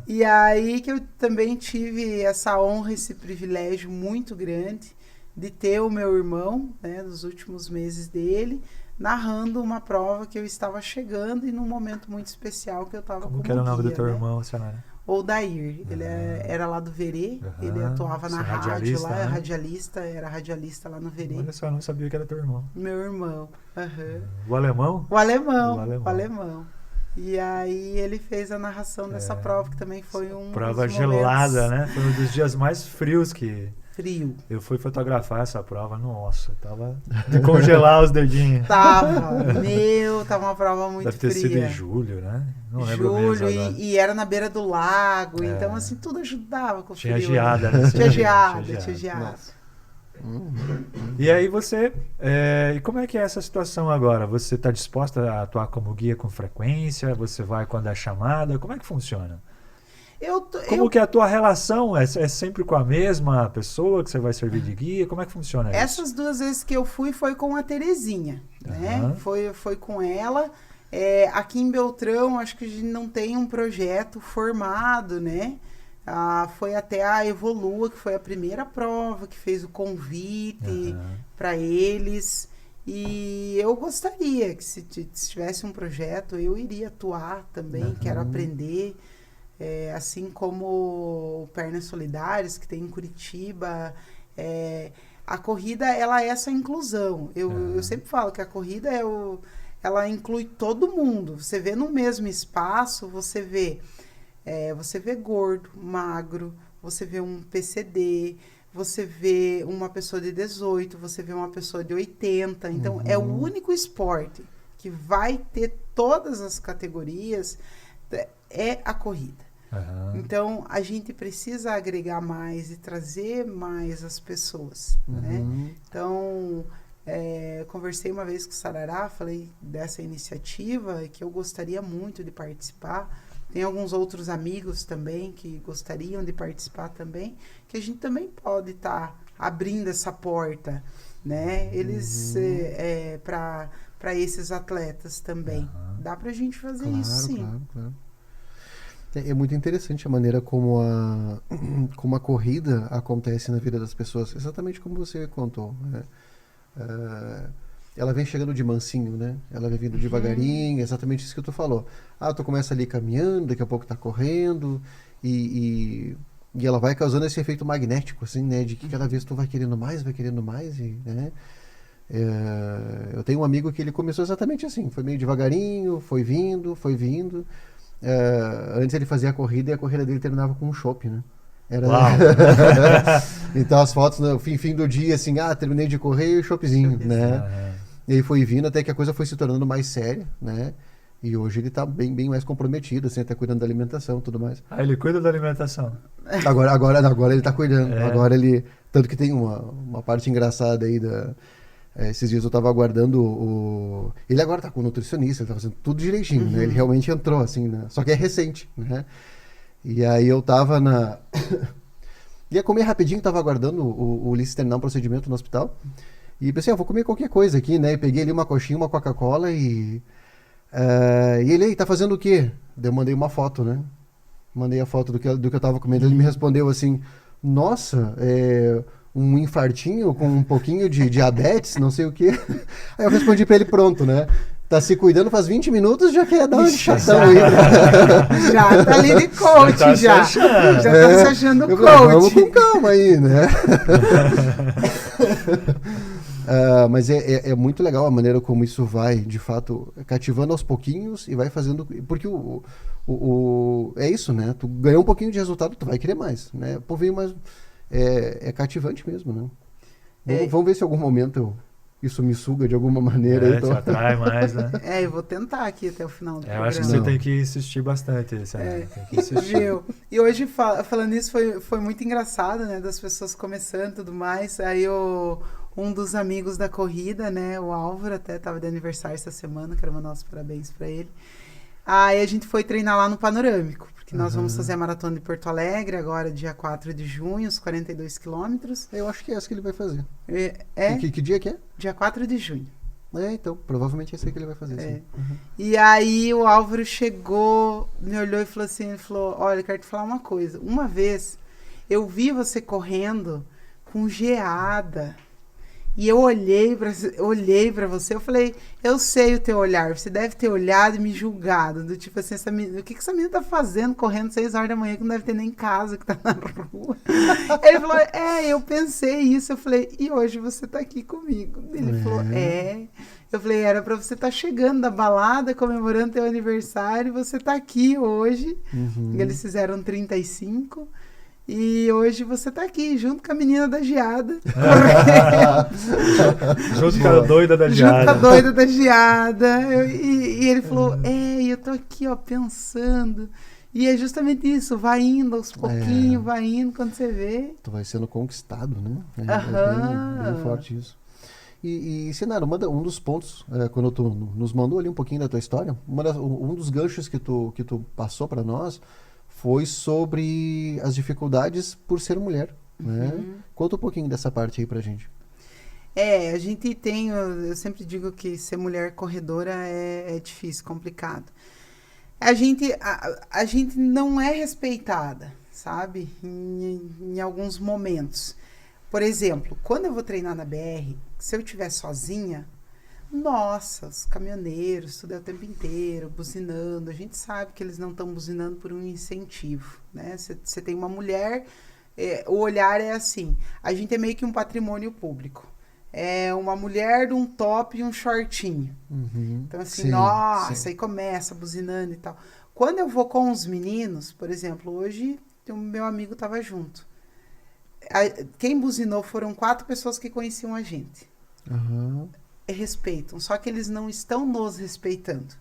E aí que eu também tive essa honra, esse privilégio muito grande de ter o meu irmão, né, nos últimos meses dele, narrando uma prova que eu estava chegando e num momento muito especial que eu estava como guia. Como que era o nome do teu né? irmão, Senhora? Odair, ele era lá do Verê, ele atuava na rádio lá, né? Era radialista lá no Verê. Olha só, eu não sabia que era teu irmão. Meu irmão. O alemão? O alemão. E aí ele fez a narração dessa prova, que também foi prova gelada, né? Foi um dos dias mais frios que... Frio. Eu fui fotografar essa prova, nossa, tava de congelar os dedinhos. Tava uma prova muito fria. Deve ter sido em julho, né? Não lembro mesmo agora. E era na beira do lago, então assim, tudo ajudava com o frio. Tinha geada, né? Tinha geada. E aí você, e como é que é essa situação agora? Você está disposta a atuar como guia com frequência? Você vai quando é chamada? Como é que funciona? Como que é a tua relação? É sempre com a mesma pessoa que você vai servir de guia? Como é que funciona isso? Essas 2 vezes que eu fui foi com a Terezinha, né? Foi com ela. Aqui em Beltrão, acho que a gente não tem um projeto formado, né? Foi até a Evolua, que foi a primeira prova, que fez o convite para eles. E eu gostaria que se tivesse um projeto, eu iria atuar também, quero aprender. Assim como o Pernas Solidárias, que tem em Curitiba, a corrida ela é essa inclusão. Eu sempre falo que a corrida ela inclui todo mundo. Você vê no mesmo espaço, você vê gordo, magro, você vê um PCD, você vê uma pessoa de 18, você vê uma pessoa de 80. Então, é o único esporte que vai ter todas as categorias, é a corrida. Então, a gente precisa agregar mais e trazer mais as pessoas, né? Então, conversei uma vez com o Sarará, falei dessa iniciativa que eu gostaria muito de participar. Tem alguns outros amigos também que gostariam de participar também, que a gente também pode estar abrindo essa porta, né? Eles, para esses atletas também. Dá pra gente fazer isso, sim. Claro. É muito interessante a maneira como a corrida acontece na vida das pessoas, exatamente como você contou, né? Ela vem chegando de mansinho, né? Ela vem vindo devagarinho, exatamente isso que tu falou. Tu começa ali caminhando, daqui a pouco tá correndo, e ela vai causando esse efeito magnético, assim, né? De que cada vez tu vai querendo mais, né? Eu tenho um amigo que ele começou exatamente assim, foi meio devagarinho, foi vindo. Antes ele fazia a corrida e a corrida dele terminava com um chopp, né? Então as fotos no fim do dia, assim, terminei de correr e o choppzinho, né? E aí foi vindo até que a coisa foi se tornando mais séria, né? E hoje ele tá bem mais comprometido, assim, até cuidando da alimentação e tudo mais. Ele cuida da alimentação? Agora ele tá cuidando. Agora ele... Tanto que tem uma parte engraçada aí esses dias eu tava aguardando ele agora tá com o nutricionista, ele tá fazendo tudo direitinho, né? Ele realmente entrou, assim, né? Só que é recente, né? E aí eu tava ia comer rapidinho, tava aguardando o Ulisses terminar um procedimento no hospital. E pensei, vou comer qualquer coisa aqui, né? E peguei ali uma coxinha, uma Coca-Cola e ele, tá fazendo o quê? Daí eu mandei uma foto, né? Mandei a foto do que eu tava comendo. Ele me respondeu assim, nossa, um infartinho com um pouquinho de diabetes, não sei o quê. Aí eu respondi pra ele, pronto, né? Tá se cuidando faz 20 minutos, já quer dar uma chatão aí. Já tá ali de coach, já. Já tá se achando coach. Vamos com calma aí, né? Mas é muito legal a maneira como isso vai, de fato, cativando aos pouquinhos e vai fazendo... Porque é isso, né? Tu ganhou um pouquinho de resultado, tu vai querer mais, né? Pô, veio mais... É cativante mesmo, né? Vamos ver se em algum momento isso me suga de alguma maneira. Te atrai mais, né? Eu vou tentar aqui até o final do programa. Eu acho que você tem que insistir bastante. Tem que insistir. Viu? E hoje, falando isso, foi muito engraçado, né? Das pessoas começando e tudo mais. Aí um dos amigos da corrida, né? O Álvaro, até estava de aniversário essa semana. Quero mandar os parabéns para ele. Aí a gente foi treinar lá no Panorâmico, porque nós vamos fazer a Maratona de Porto Alegre agora, dia 4 de junho, os 42 quilômetros. Eu acho que é essa que ele vai fazer. Que dia que é? Dia 4 de junho. Então, provavelmente é esse que ele vai fazer, sim. E aí o Álvaro chegou, me olhou e falou assim, olha, eu quero te falar uma coisa. Uma vez, eu vi você correndo com geada. E eu olhei pra você, eu falei, eu sei o teu olhar, você deve ter olhado e me julgado, do tipo assim, o que essa menina tá fazendo correndo 6 horas da manhã que não deve ter nem casa, que tá na rua? Ele falou, eu pensei isso, eu falei, e hoje você tá aqui comigo? Ele falou, eu falei, era pra você estar chegando da balada, comemorando teu aniversário, e você tá aqui hoje, eles fizeram 35, e hoje você tá aqui, junto com a menina da geada. Junto com a doida da geada. Junto com a doida da geada. E ele falou, eu tô aqui, ó, pensando. E é justamente isso, vai indo aos pouquinhos, vai indo, quando você vê. Tu vai sendo conquistado, né? É bem forte isso. E Sinara, um dos pontos, quando tu nos mandou ali um pouquinho da tua história, um dos ganchos que tu passou para nós foi sobre as dificuldades por ser mulher, né? Conta um pouquinho dessa parte aí pra gente. A gente tem, eu sempre digo que ser mulher corredora é difícil, complicado. A gente não é respeitada, sabe? Em alguns momentos. Por exemplo, quando eu vou treinar na BR, se eu estiver sozinha, nossa, os caminhoneiros, tudo é o tempo inteiro, buzinando. A gente sabe que eles não estão buzinando por um incentivo, né? Você tem uma mulher, o olhar é assim, a gente é meio que um patrimônio público. É uma mulher de um top e um shortinho. Então assim, sim. Aí começa buzinando e tal. Quando eu vou com os meninos, por exemplo, hoje o meu amigo estava junto. Quem buzinou foram 4 pessoas que conheciam a gente. Respeitam, só que eles não estão nos respeitando.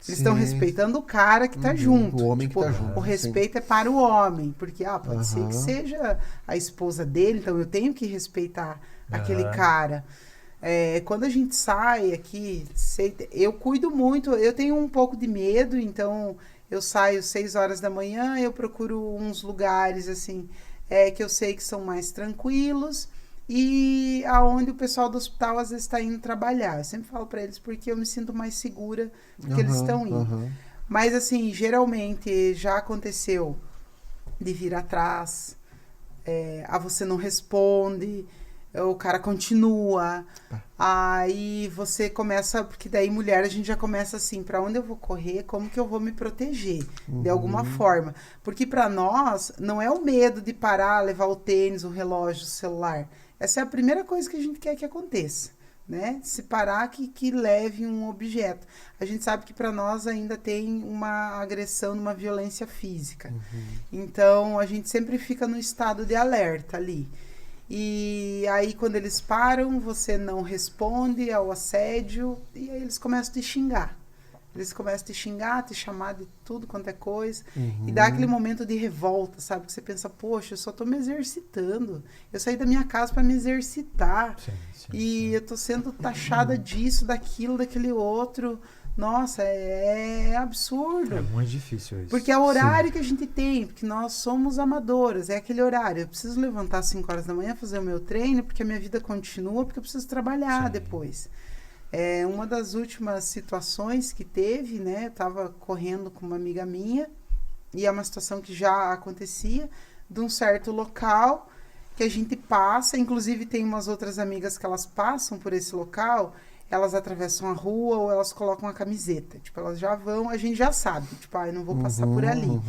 Eles estão respeitando o cara que tá junto. O homem que tá junto. O respeito é para o homem, porque pode ser que seja a esposa dele, então eu tenho que respeitar aquele cara. Quando a gente sai aqui, eu cuido muito, eu tenho um pouco de medo, então eu saio 6 horas da manhã, eu procuro uns lugares assim, que eu sei que são mais tranquilos, e aonde o pessoal do hospital às vezes está indo trabalhar. Eu sempre falo para eles porque eu me sinto mais segura porque eles estão indo. Mas assim, geralmente já aconteceu de vir atrás, você não responde, o cara continua, aí você começa, porque daí mulher a gente já começa assim, para onde eu vou correr, como que eu vou me proteger, de alguma forma, porque para nós não é o medo de parar, levar o tênis, o relógio, o celular. Essa é a primeira coisa que a gente quer que aconteça, né? Se parar, que leve um objeto. A gente sabe que para nós ainda tem uma agressão, uma violência física. Então, a gente sempre fica no estado de alerta ali. E aí, quando eles param, você não responde ao assédio, e aí eles começam a te xingar. Eles começam a te xingar, te chamar de tudo quanto é coisa. E dá aquele momento de revolta, sabe? Que você pensa, poxa, eu só tô me exercitando. Eu saí da minha casa para me exercitar. Sim. Eu tô sendo taxada disso, daquilo, daquele outro. Nossa, é absurdo. É muito difícil isso. Porque é o horário que a gente tem, porque nós somos amadoras, é aquele horário. Eu preciso levantar às 5 horas da manhã, fazer o meu treino, porque a minha vida continua, porque eu preciso trabalhar depois. Uma das últimas situações que teve, né? Eu estava correndo com uma amiga minha, e é uma situação que já acontecia, de um certo local que a gente passa, inclusive tem umas outras amigas que elas passam por esse local, elas atravessam a rua ou elas colocam a camiseta. Tipo, elas já vão, a gente já sabe. Tipo, eu não vou passar por ali.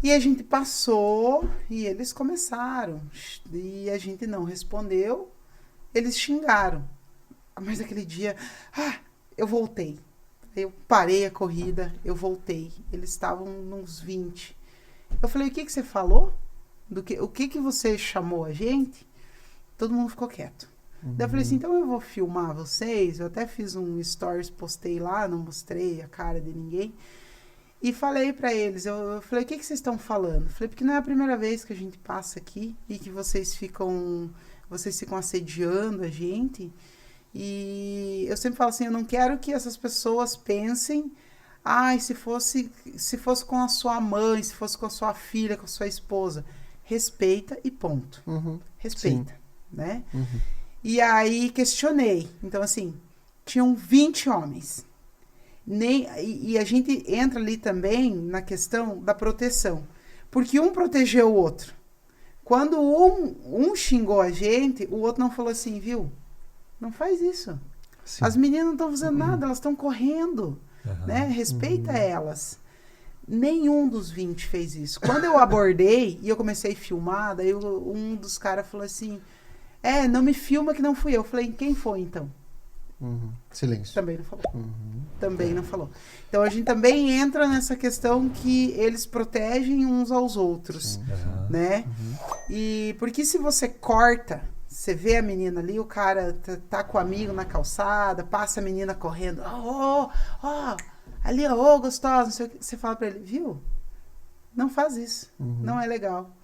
E a gente passou e eles começaram. E a gente não respondeu. Eles xingaram. Mas aquele dia, eu voltei. Eu parei a corrida, eu voltei. Eles estavam uns 20. Eu falei, o que você falou? O que você chamou a gente? Todo mundo ficou quieto. Daí eu falei assim, então eu vou filmar vocês. Eu até fiz um stories, postei lá, não mostrei a cara de ninguém. E falei pra eles, eu falei, o que vocês estão falando? Eu falei, porque não é a primeira vez que a gente passa aqui e que vocês ficam assediando a gente. E eu sempre falo assim, eu não quero que essas pessoas pensem, se fosse com a sua mãe, se fosse com a sua filha, com a sua esposa. Respeita e ponto. Respeita, né? E aí questionei. Então, assim, tinham 20 homens. E a gente entra ali também na questão da proteção. Porque um protegeu o outro. Quando um xingou a gente, o outro não falou assim, viu? Não faz isso. Sim. As meninas não estão fazendo nada, elas estão correndo. Né? Respeita elas. Nenhum dos 20 fez isso. Quando eu abordei e eu comecei a filmar, daí um dos caras falou assim, não me filma que não fui eu. Eu falei, quem foi então? Silêncio. Também não falou. Também não falou. Então a gente também entra nessa questão que eles protegem uns aos outros, né? E porque se você corta, você vê a menina ali, o cara tá com o amigo na calçada, passa a menina correndo, ali, gostosa, não sei o que. Você fala pra ele, viu? Não faz isso, não é legal.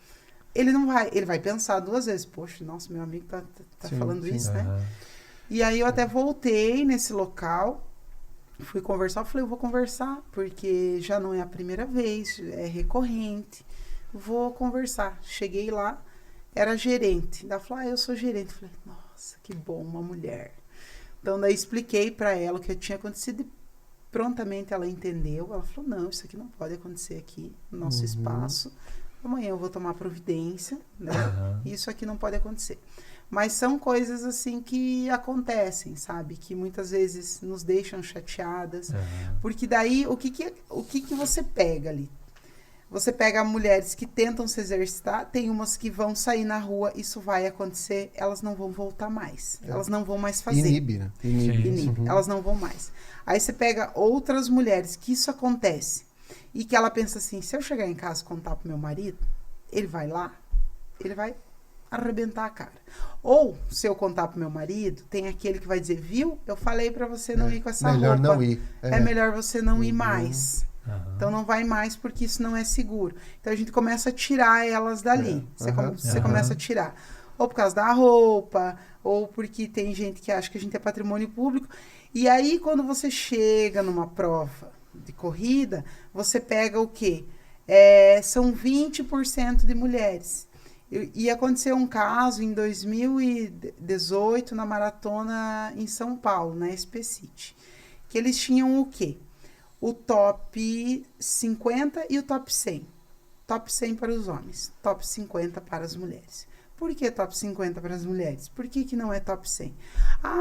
Ele não vai, ele vai pensar 2 vezes, poxa, nossa, meu amigo tá falando isso, né? E aí eu até voltei nesse local, fui conversar, falei, eu vou conversar, porque já não é a primeira vez, é recorrente, vou conversar. Cheguei lá, era a gerente, ela falou, eu sou gerente. Falei, nossa, que bom, uma mulher. Então daí expliquei para ela o que tinha acontecido e prontamente ela entendeu, ela falou, não, isso aqui não pode acontecer aqui, no nosso espaço, amanhã eu vou tomar providência, né? Isso aqui não pode acontecer. Mas são coisas assim que acontecem, sabe? Que muitas vezes nos deixam chateadas. Porque daí, o que você pega ali? Você pega mulheres que tentam se exercitar, tem umas que vão sair na rua, isso vai acontecer, elas não vão voltar mais. Elas não vão mais fazer. Inibe, né? Inibe. Elas não vão mais. Aí você pega outras mulheres que isso acontece e que ela pensa assim, se eu chegar em casa e contar pro meu marido, ele vai lá, ele vai arrebentar a cara. Ou, se eu contar pro meu marido, tem aquele que vai dizer, viu? Eu falei pra você não ir com essa melhor roupa. Não ir. É melhor você não ir mais. Então não vai mais porque isso não é seguro. Então a gente começa a tirar elas dali. Você começa a tirar. Ou por causa da roupa, ou porque tem gente que acha que a gente é patrimônio público. E aí, quando você chega numa prova de corrida, você pega o quê? São 20% de mulheres. E aconteceu um caso em 2018 na maratona em São Paulo, na SP City, que eles tinham o quê? O top 50 e o top 100. Top 100 para os homens, top 50 para as mulheres. Por que top 50 para as mulheres? Por que não é top 100?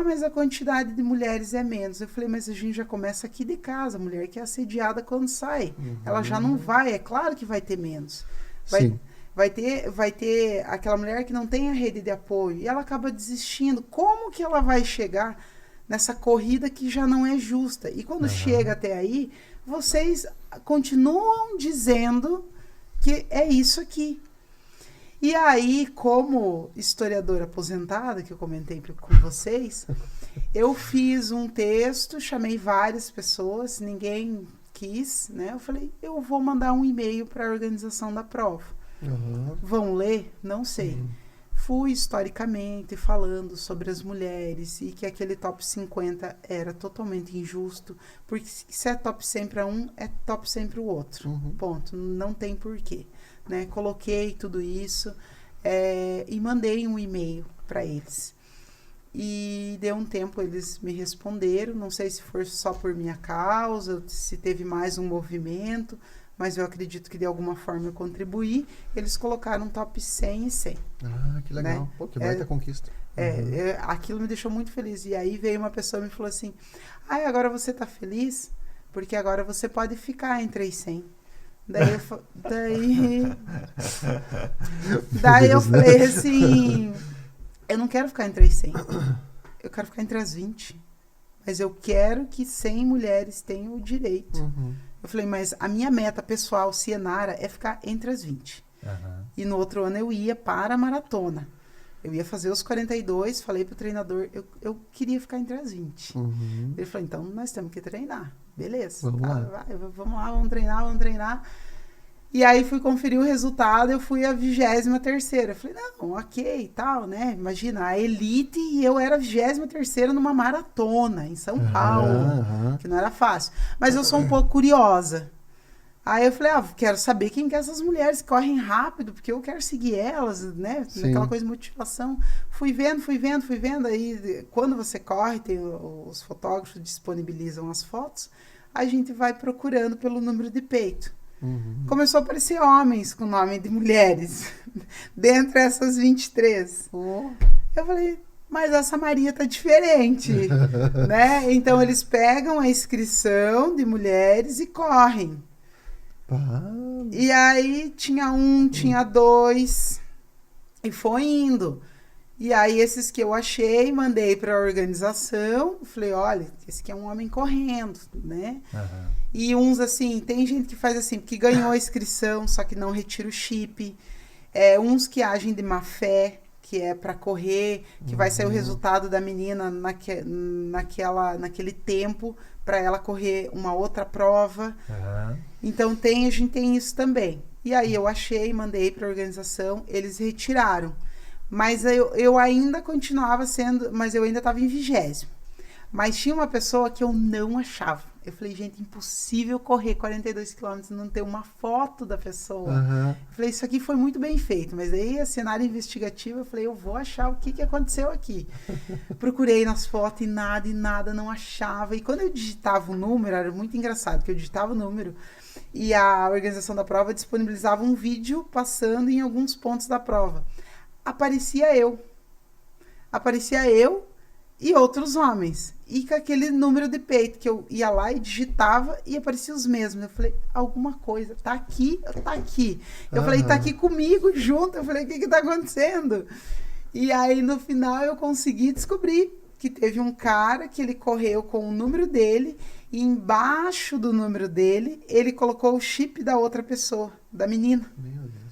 Mas a quantidade de mulheres é menos. Eu falei, mas a gente já começa aqui de casa, a mulher que é assediada quando sai. Ela já não vai, é claro que vai ter menos. Vai ter aquela mulher que não tem a rede de apoio e ela acaba desistindo. Como que ela vai chegar nessa corrida que já não é justa? E quando chega até aí, vocês continuam dizendo que é isso aqui. E aí, como historiadora aposentada, que eu comentei com vocês, eu fiz um texto, chamei várias pessoas, ninguém quis, né? Eu falei, eu vou mandar um e-mail para a organização da prova. Vão ler? Não sei. Fui historicamente falando sobre as mulheres e que aquele top 50 era totalmente injusto, porque se é top 100 para um, é top 100 para o outro. Ponto. Não tem porquê. Né? Coloquei tudo isso e mandei um e-mail para eles. E deu um tempo, eles me responderam, não sei se foi só por minha causa, se teve mais um movimento, mas eu acredito que de alguma forma eu contribuí. Eles colocaram top 100 e 100. Ah, que legal. Né? Pô, que baita conquista. Aquilo me deixou muito feliz. E aí veio uma pessoa e me falou assim, agora você tá feliz? Porque agora você pode ficar entre as 100. Daí eu falei assim, eu não quero ficar entre as 100. Eu quero ficar entre as 20. Mas eu quero que 100 mulheres tenham o direito. Eu falei, mas a minha meta pessoal, Cienara, é ficar entre as 20. E no outro ano eu ia para a maratona. Eu ia fazer os 42, falei pro treinador, eu queria ficar entre as 20. Ele falou, então nós temos que treinar. Beleza. Vamos lá, vamos treinar. E aí fui conferir o resultado, eu fui a 23ª. Eu falei, não, ok e tal, né? Imagina, a elite e eu era a 23ª numa maratona em São Paulo, que não era fácil. Mas eu sou um pouco curiosa. Aí eu falei, quero saber quem que é essas mulheres que correm rápido, porque eu quero seguir elas, né? Aquela coisa de motivação. Fui vendo. Aí, quando você corre, os fotógrafos disponibilizam as fotos, a gente vai procurando pelo número de peito. Começou a aparecer homens com nome de mulheres, dentre essas 23. Eu falei, mas essa Maria tá diferente, né? Então, eles pegam a inscrição de mulheres e correm. E aí, tinha 1, tinha 2, e foi indo. E aí, esses que eu achei, mandei para a organização, falei, olha, esse aqui é um homem correndo, né? E uns, assim, tem gente que faz assim, que ganhou a inscrição, só que não retira o chip. Uns que agem de má fé, que é para correr, que vai sair o resultado da menina naquele tempo, para ela correr uma outra prova. Então, a gente tem isso também. E aí, eu achei, mandei para a organização, eles retiraram. Mas eu ainda continuava sendo, mas eu ainda estava em 20º. Mas tinha uma pessoa que eu não achava. Eu falei, gente, impossível correr 42 quilômetros e não ter uma foto da pessoa. Eu falei, isso aqui foi muito bem feito. Mas aí, a cenário investigativo, eu falei, eu vou achar o que aconteceu aqui. Procurei nas fotos e nada, não achava. E quando eu digitava o número, era muito engraçado, porque eu digitava o número e a organização da prova disponibilizava um vídeo passando em alguns pontos da prova. Aparecia eu e outros homens. E com aquele número de peito que eu ia lá e digitava e aparecia os mesmos. Eu falei, alguma coisa, tá aqui. Eu falei, tá aqui comigo junto. Eu falei, o que tá acontecendo? E aí, no final, eu consegui descobrir que teve um cara que ele correu com o número dele e embaixo do número dele, ele colocou o chip da outra pessoa, da menina. Meu Deus.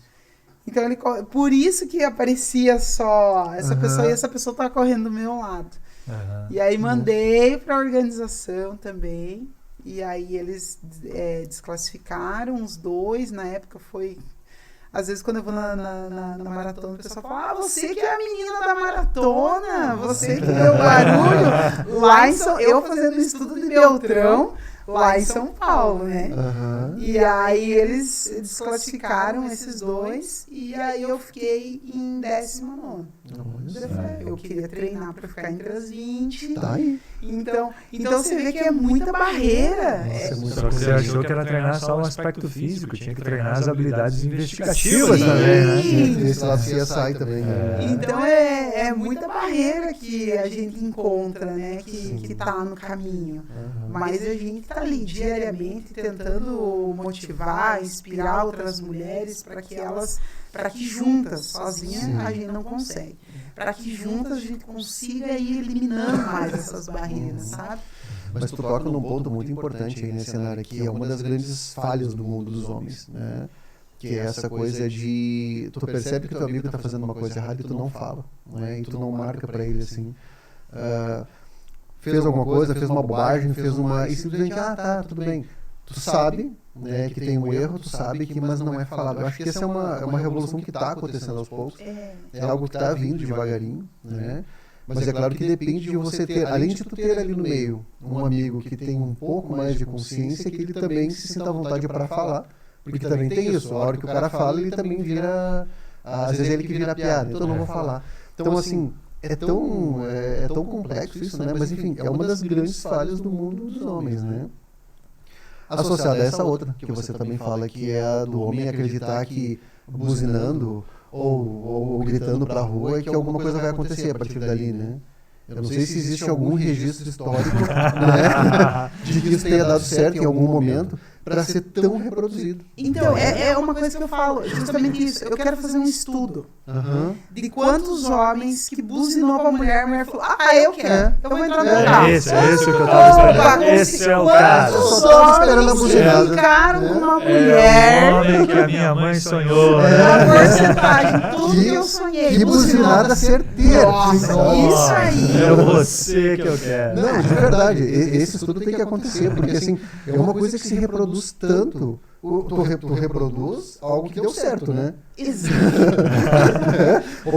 Então, por isso que aparecia só essa pessoa, e essa pessoa estava correndo do meu lado. E aí mandei para a organização também, e aí eles desclassificaram os 2, na época foi... Às vezes, quando eu vou na maratona, o pessoal fala, você que é a menina da maratona, você que deu barulho. Lá em eu fazendo estudo de Beltrão, lá em São Paulo, né? E aí eles desclassificaram esses 2 e aí eu fiquei em 19º. Eu queria treinar para ficar entre as 20. Tá aí. Então você vê que é muita barreira. Só que você achou que era treinar só o aspecto físico, tinha que treinar as habilidades investigativas também, né? Esse lado CSI também. Então é muita barreira que a gente encontra, né? Que tá no caminho. Mas a gente tá ali diariamente tentando motivar, inspirar outras mulheres para que juntas, sozinha, a gente não consegue. Para que juntas a gente consiga ir eliminando mais essas barreiras, sabe? Mas tu toca num ponto muito importante aí nesse cenário, que é uma das grandes falhas do mundo dos homens, né? Que é essa coisa de... Tu percebe que teu amigo tá fazendo uma coisa errada e tu não fala, né? E tu não marca para ele assim... fez alguma coisa, fez uma bobagem, e simplesmente, tá, tudo bem. Tu sabe, né, que tem um erro, tu sabe que, mas não é falado. Eu acho que essa é uma revolução que está acontecendo aos poucos. É algo que está vindo devagarinho, né? Mas é claro que depende de você ter, além de tu ter ali no meio um amigo que tem um pouco mais de consciência, que ele também se sinta à vontade para falar, porque também tem isso. A hora que o cara fala, ele também vira, às vezes é ele que vira piada, então eu não vou falar. Então, assim, é tão complexo isso, né? Mas, enfim, é uma das grandes falhas do mundo dos homens, né? associada a essa outra, que você também fala, que é a do homem acreditar que buzinando ou gritando pra rua, que alguma coisa vai acontecer a partir dali, né? Eu não sei se existe algum registro histórico, né, de que isso tenha dado certo em algum momento para ser tão reproduzido. Então, é uma coisa que eu falo, justamente isso. Eu quero fazer um estudo de quantos homens que buzinou pra mulher, a mulher falou, eu quero, eu vou entrar no carro. Esse que eu tava esperando. Esse é o caso. Quantos homens ficaram com uma mulher? É o homem que a minha mãe sonhou. A porcentagem, tudo que eu sonhei. Que buzinada certeira. Nossa, isso aí. É você que eu quero. Não, de verdade, esse estudo tem que acontecer, porque assim, é uma coisa que se reproduz tanto, tu reproduz algo que deu certo, né? Exato.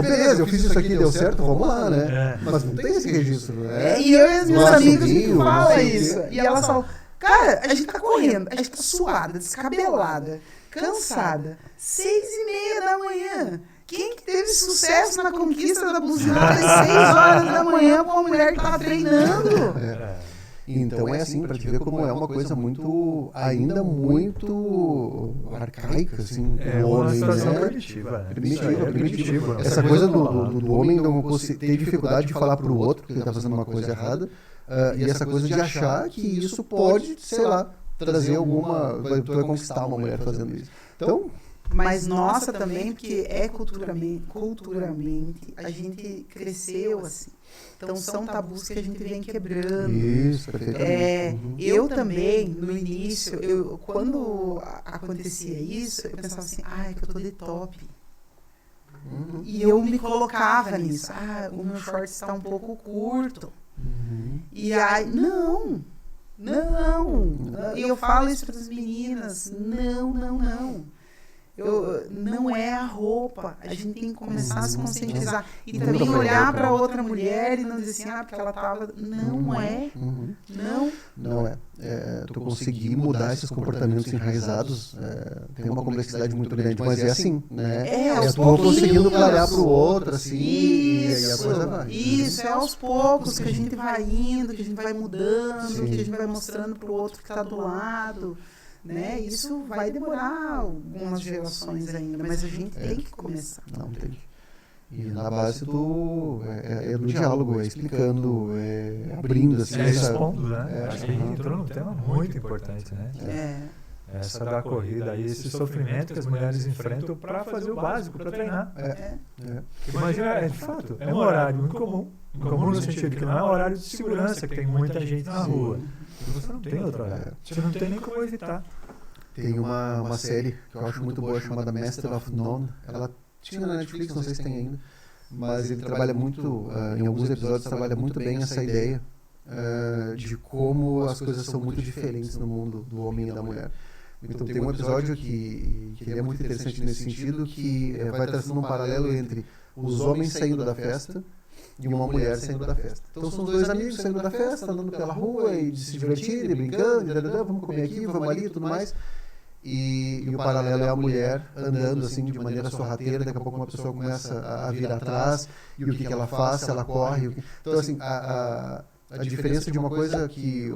Beleza, eu fiz isso aqui e deu certo, vamos lá, né? Mas não tem esse registro, né? E eu e as minhas amigas que falam isso. E elas falam, cara, a gente tá correndo, a gente tá suada, descabelada, cansada, 6:30 da manhã. Quem que teve sucesso na conquista da buzinada às 6 horas da manhã com uma mulher que tava treinando? Então é assim, pra te ver como é uma coisa ainda muito arcaica, assim, É do uma homem, situação né? primitiva. Primitiva. Essa coisa do homem não ter dificuldade de falar pro outro que ele tá fazendo uma coisa errada, e essa coisa de achar que isso pode, sei lá, trazer tu vai conquistar uma mulher fazendo isso. Então... Mas nossa também, porque culturalmente a gente cresceu assim. Então são tabus que a gente vem quebrando. Isso, perfeitamente. Eu também, no início, quando acontecia isso, eu pensava assim, é que eu tô de top. E eu me colocava nisso. O meu short está um pouco curto. E aí, não. E eu falo isso para as meninas, não. Não é a roupa, a gente tem que começar a se conscientizar e também olhar para outra mulher e não dizer assim, porque ela tava, não é. Tu conseguir mudar esses comportamentos enraizados tem uma complexidade muito grande, mas é assim, né? Tu conseguindo clarear pro outro, assim, e aí a coisa vai. Isso, é aos poucos que a gente vai indo, que a gente vai mudando, que a gente vai mostrando pro outro que tá do lado. Né? Isso vai demorar algumas gerações ainda, mas a gente tem que começar. Não, tem que. E na base do diálogo, explicando, abrindo, assim. Expondo, né? Acho que a gente entrou num tema muito importante, né? Essa da corrida aí, esse sofrimento que as mulheres enfrentam para fazer o básico, para treinar. Imagina, de fato, é um horário incomum no sentido que não é um horário de segurança, que tem muita gente na rua. Você não tem outro horário. Você não tem nem como evitar. Tem uma série que eu acho muito boa chamada Master of None. Ela tinha na Netflix, não sei se tem ainda. Mas ele trabalha muito, em alguns episódios, trabalha muito bem essa ideia de como as coisas são muito diferentes no mundo do homem e da mulher. Então tem um episódio que ele é muito interessante nesse sentido, que vai traçando um paralelo entre os homens saindo da festa e uma mulher saindo da festa. Então são dois amigos saindo da festa, andando pela rua e se divertindo e brincando, vamos comer aqui, vamos ali e tudo mais. E o paralelo é a mulher andando assim de maneira sorrateira, daqui a pouco uma pessoa começa a vir atrás, e o que ela faz, se ela corre. Então assim, a diferença de uma coisa que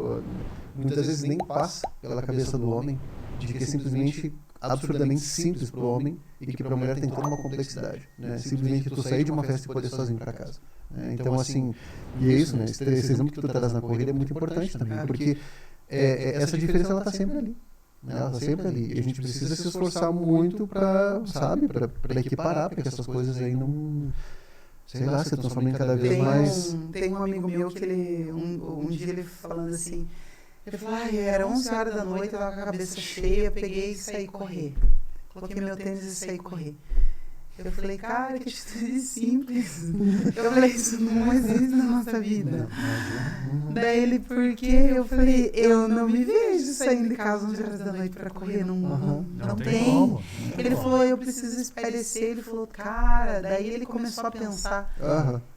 muitas vezes nem passa pela cabeça do homem, de que é simplesmente absurdamente simples para o homem e que para a mulher tem toda uma complexidade, né? Simplesmente tu sair de uma festa e poder ir sozinho para casa, né? Então assim, e é isso, né? Esse exemplo que tu traz na corrida é muito importante também, porque essa diferença ela está sempre ali, né? Ela está sempre ali, e a gente precisa se esforçar muito para equiparar, para que essas coisas aí não, sei lá, se transformem cada vez mais. Tem um amigo meu que ele um dia ele falando assim, ele falou, era 11 horas da noite, eu tava com a cabeça cheia, peguei e saí correr. Coloquei meu tênis e saí correr. Eu falei, cara, que atitude simples. Eu falei, isso não existe na nossa vida. Daí ele, por quê? Eu falei, eu não me vejo saindo de casa 11 horas da noite pra correr, não tem. Como. Ele falou, eu preciso espairecer. Ele falou, cara, daí ele começou a pensar.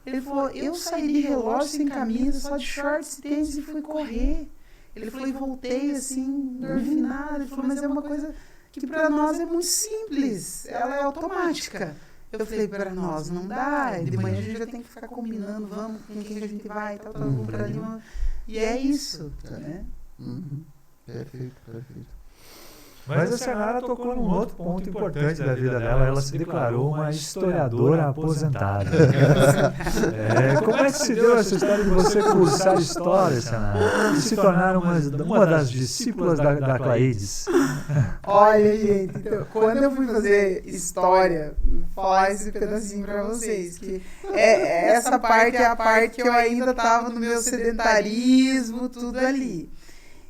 Ele falou, eu saí de relógio sem camisa, só de shorts e tênis e fui correr. Ele falou, e voltei assim, endorfinado. Ele falou, mas é uma coisa que para nós é muito simples, ela é automática. Eu falei, para nós não dá, de manhã a gente já tem que ficar combinando, vamos, com quem que a gente vai, tal, por ali. E é isso, né? Perfeito, perfeito. Mas a Senara tocou num outro ponto importante da vida dela. Ela se declarou uma historiadora aposentada. Como é que se deu essa história de você cursar história, Senara? E se tornar uma das discípulas da Claides? Olha, gente, então, quando eu fui fazer história, vou falar esse pedacinho pra vocês, que essa parte é a parte que eu ainda estava no meu sedentarismo, tudo ali.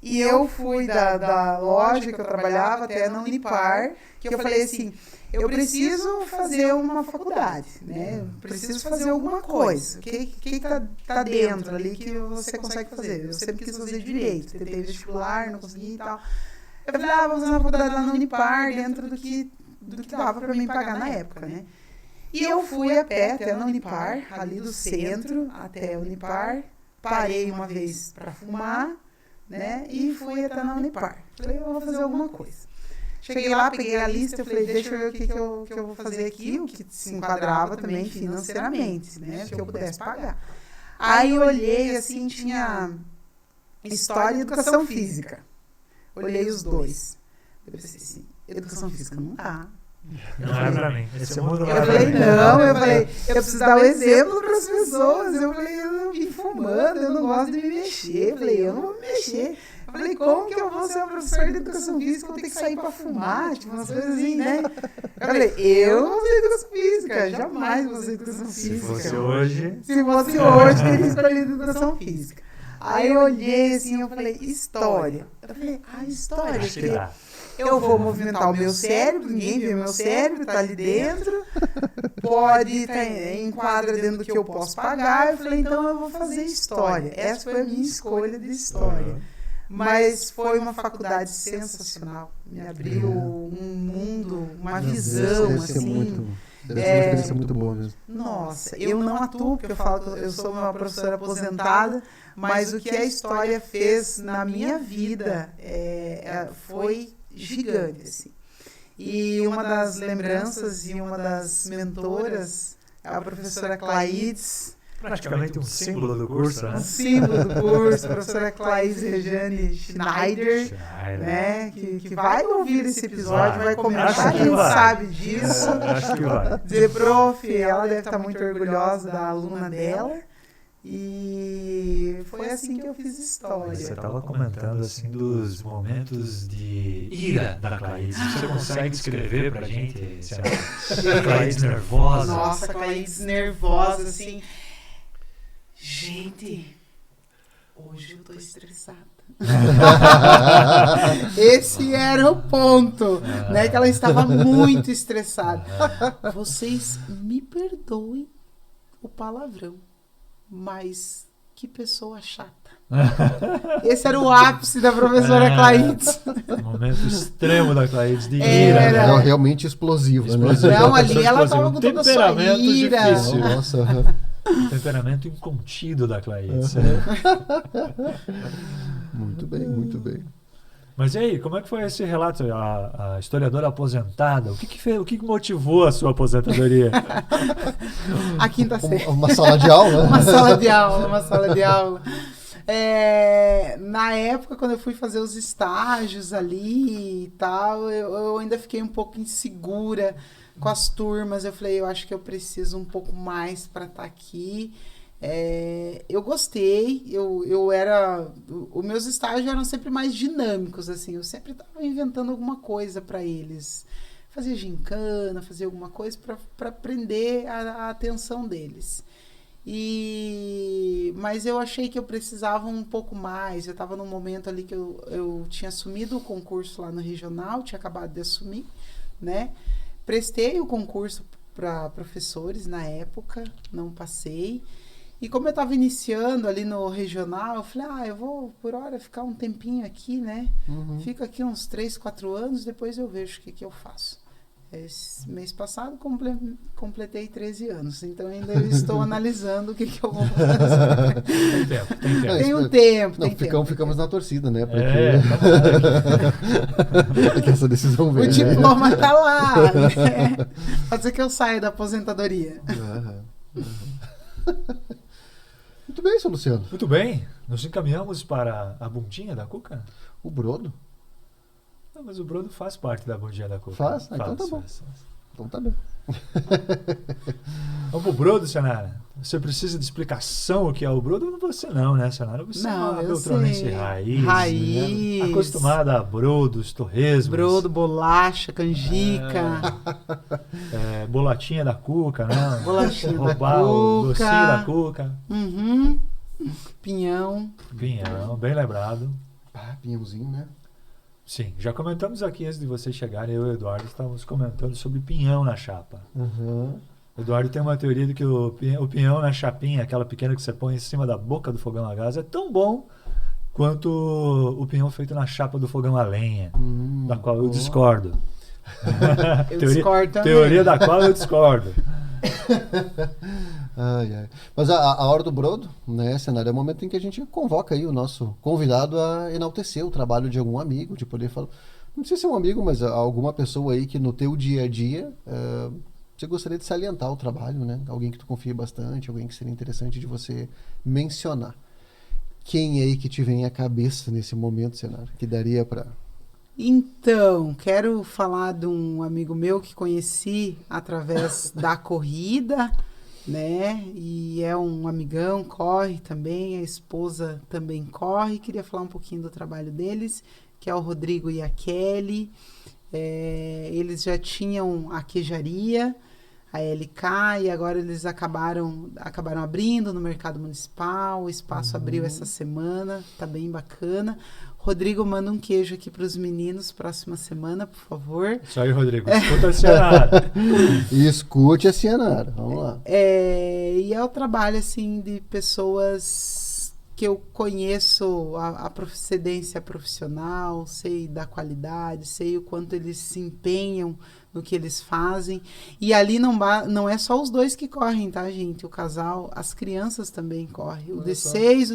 E eu fui da loja que eu trabalhava até na Unipar, que eu falei assim, eu preciso fazer uma faculdade, né? Eu preciso fazer alguma coisa. O que tá dentro ali que você consegue fazer? Eu sempre quis fazer direito, tentei vestibular, não consegui e tal. Eu falei, vou fazer uma faculdade lá na Unipar, dentro do que dava para mim pagar na época, né? E eu fui a pé até na Unipar, ali do centro até a Unipar, parei uma vez para fumar, né? E fui até na Unipar. Falei, eu vou fazer alguma coisa. Cheguei lá, peguei a lista, eu falei, deixa eu ver o que eu vou fazer aqui, o que se enquadrava também financeiramente, né? Que eu pudesse pagar. Aí eu olhei, assim, tinha História e Educação Física. Olhei os dois. Eu pensei assim, Educação Física não dá. Não é pra mim. Esse mundo não eu falei, não, eu preciso dar um exemplo para as pessoas. Eu falei, eu vim fumando, eu não gosto de me mexer. Eu falei, eu não vou me mexer. Eu falei, como que eu vou ser uma professora de educação física? Eu vou ter que sair para fumar, tipo, umas coisas assim, né? Eu falei, eu não vou fazer educação física, jamais vou fazer educação física. Se fosse hoje, teria escolhido educação física. Aí eu olhei assim, eu falei, história. Eu falei, história. Acho que dá. Eu vou movimentar o meu cérebro, ninguém vê meu cérebro, tá ali dentro, pode, enquadra dentro do que eu posso pagar. Eu falei, então eu vou fazer história. Essa foi a minha escolha de história. Mas foi uma faculdade sensacional. Me abriu um mundo, uma visão, assim. Deve ser muito bom mesmo. Nossa, eu não atuo, porque eu falo que eu sou uma professora aposentada, mas o que a história fez na minha vida foi gigante, assim. E uma das lembranças e uma das mentoras é a professora Claides. Praticamente um símbolo do curso, né? Um símbolo do curso, a professora Claides Rejane Schneider, né? Que vai ouvir esse episódio, vai comentar, a gente sabe disso. Acho que vai. Dizer, prof, ela deve estar muito orgulhosa da aluna dela. E foi assim que eu fiz história. Você estava comentando assim dos momentos de ira da Claides. Você consegue descrever pra gente? Claides nervosa. Nossa, Claides nervosa, assim. Gente, hoje eu tô estressada. Esse era o ponto, né? Que ela estava muito estressada. Vocês me perdoem o palavrão, mas que pessoa chata. Esse era o ápice da professora Claides. Momento extremo da Claides de ira. Era realmente explosiva, né? Não, ali ela estava com toda a sua ira. Difícil. Nossa. Temperamento incontido da Claides. Muito bem, muito bem. Mas e aí, como é que foi esse relato? A historiadora aposentada, o que motivou a sua aposentadoria? A quinta série. Uma sala de aula? Uma sala de aula. Na época, quando eu fui fazer os estágios ali e tal, eu ainda fiquei um pouco insegura com as turmas. Eu falei, eu acho que eu preciso um pouco mais para estar aqui. Eu gostei, os meus estágios eram sempre mais dinâmicos, assim, eu sempre estava inventando alguma coisa para eles, fazia gincana, fazia alguma coisa para prender a atenção deles. Mas eu achei que eu precisava um pouco mais. Eu estava num momento ali que eu tinha assumido o concurso lá no regional, tinha acabado de assumir, né? Prestei o concurso para professores na época, não passei. E como eu estava iniciando ali no regional, eu falei, eu vou por hora ficar um tempinho aqui, né? Uhum. Fico aqui uns 3, 4 anos, depois eu vejo o que eu faço. Esse mês passado completei 13 anos, então ainda estou analisando o que eu vou fazer. Tem tempo. Tem um tempo. Ficamos na torcida, né? Porque essa decisão vem. O diploma tá lá, né? Pode ser que eu saia da aposentadoria. Muito bem, seu Luciano. Muito bem. Nos encaminhamos para a bundinha da Cuca? O brodo? Não, mas o brodo faz parte da bundinha da cuca. Faz? Então tá bom. Faz. Então tá bem. Vamos pro brodo, Senara? Você precisa de explicação o que é o brodo? Você não, né, Senara? Você é uma beltronense raiz. Raiz. Né? Acostumada a brodos, torresmos. Brodo, bolacha, canjica. Bolatinha da cuca, né? Bolachinha da Roubar o cuca. docinho da cuca. Uhum. Pinhão. Pinhão, bem lembrado. Pinhãozinho, né? Sim, já comentamos aqui antes de vocês chegarem, eu e o Eduardo estávamos comentando sobre pinhão na chapa. Uhum. O Eduardo tem uma teoria de que o pinhão na chapinha, aquela pequena que você põe em cima da boca do fogão a gás, é tão bom quanto o pinhão feito na chapa do fogão a lenha, da qual eu discordo. Eu discordo também. Teoria da qual eu discordo. Ai. Mas a hora do brodo, né, Senara, é o momento em que a gente convoca aí o nosso convidado a enaltecer o trabalho de algum amigo, de poder falar, não sei se é um amigo, mas alguma pessoa aí que no teu dia a dia você gostaria de salientar o trabalho, né? Alguém que tu confia bastante, alguém que seria interessante de você mencionar. Quem é aí que te vem à cabeça nesse momento, Senara, que daria para... Então, quero falar de um amigo meu que conheci através da corrida, né? E é um amigão, corre também, a esposa também corre. Queria falar um pouquinho do trabalho deles, que é o Rodrigo e a Kelly. Eles já tinham a queijaria, a LK, e agora eles acabaram abrindo no mercado municipal. O espaço abriu essa semana, tá bem bacana. Rodrigo, manda um queijo aqui para os meninos próxima semana, por favor. Isso aí, Rodrigo. Escuta a Senara. Escute a Senara. Vamos lá. E é o trabalho, assim, de pessoas que eu conheço a procedência profissional, sei da qualidade, sei o quanto eles se empenham no que eles fazem. E ali não é só os dois que correm, tá, gente? O casal, as crianças também correm. O de 6,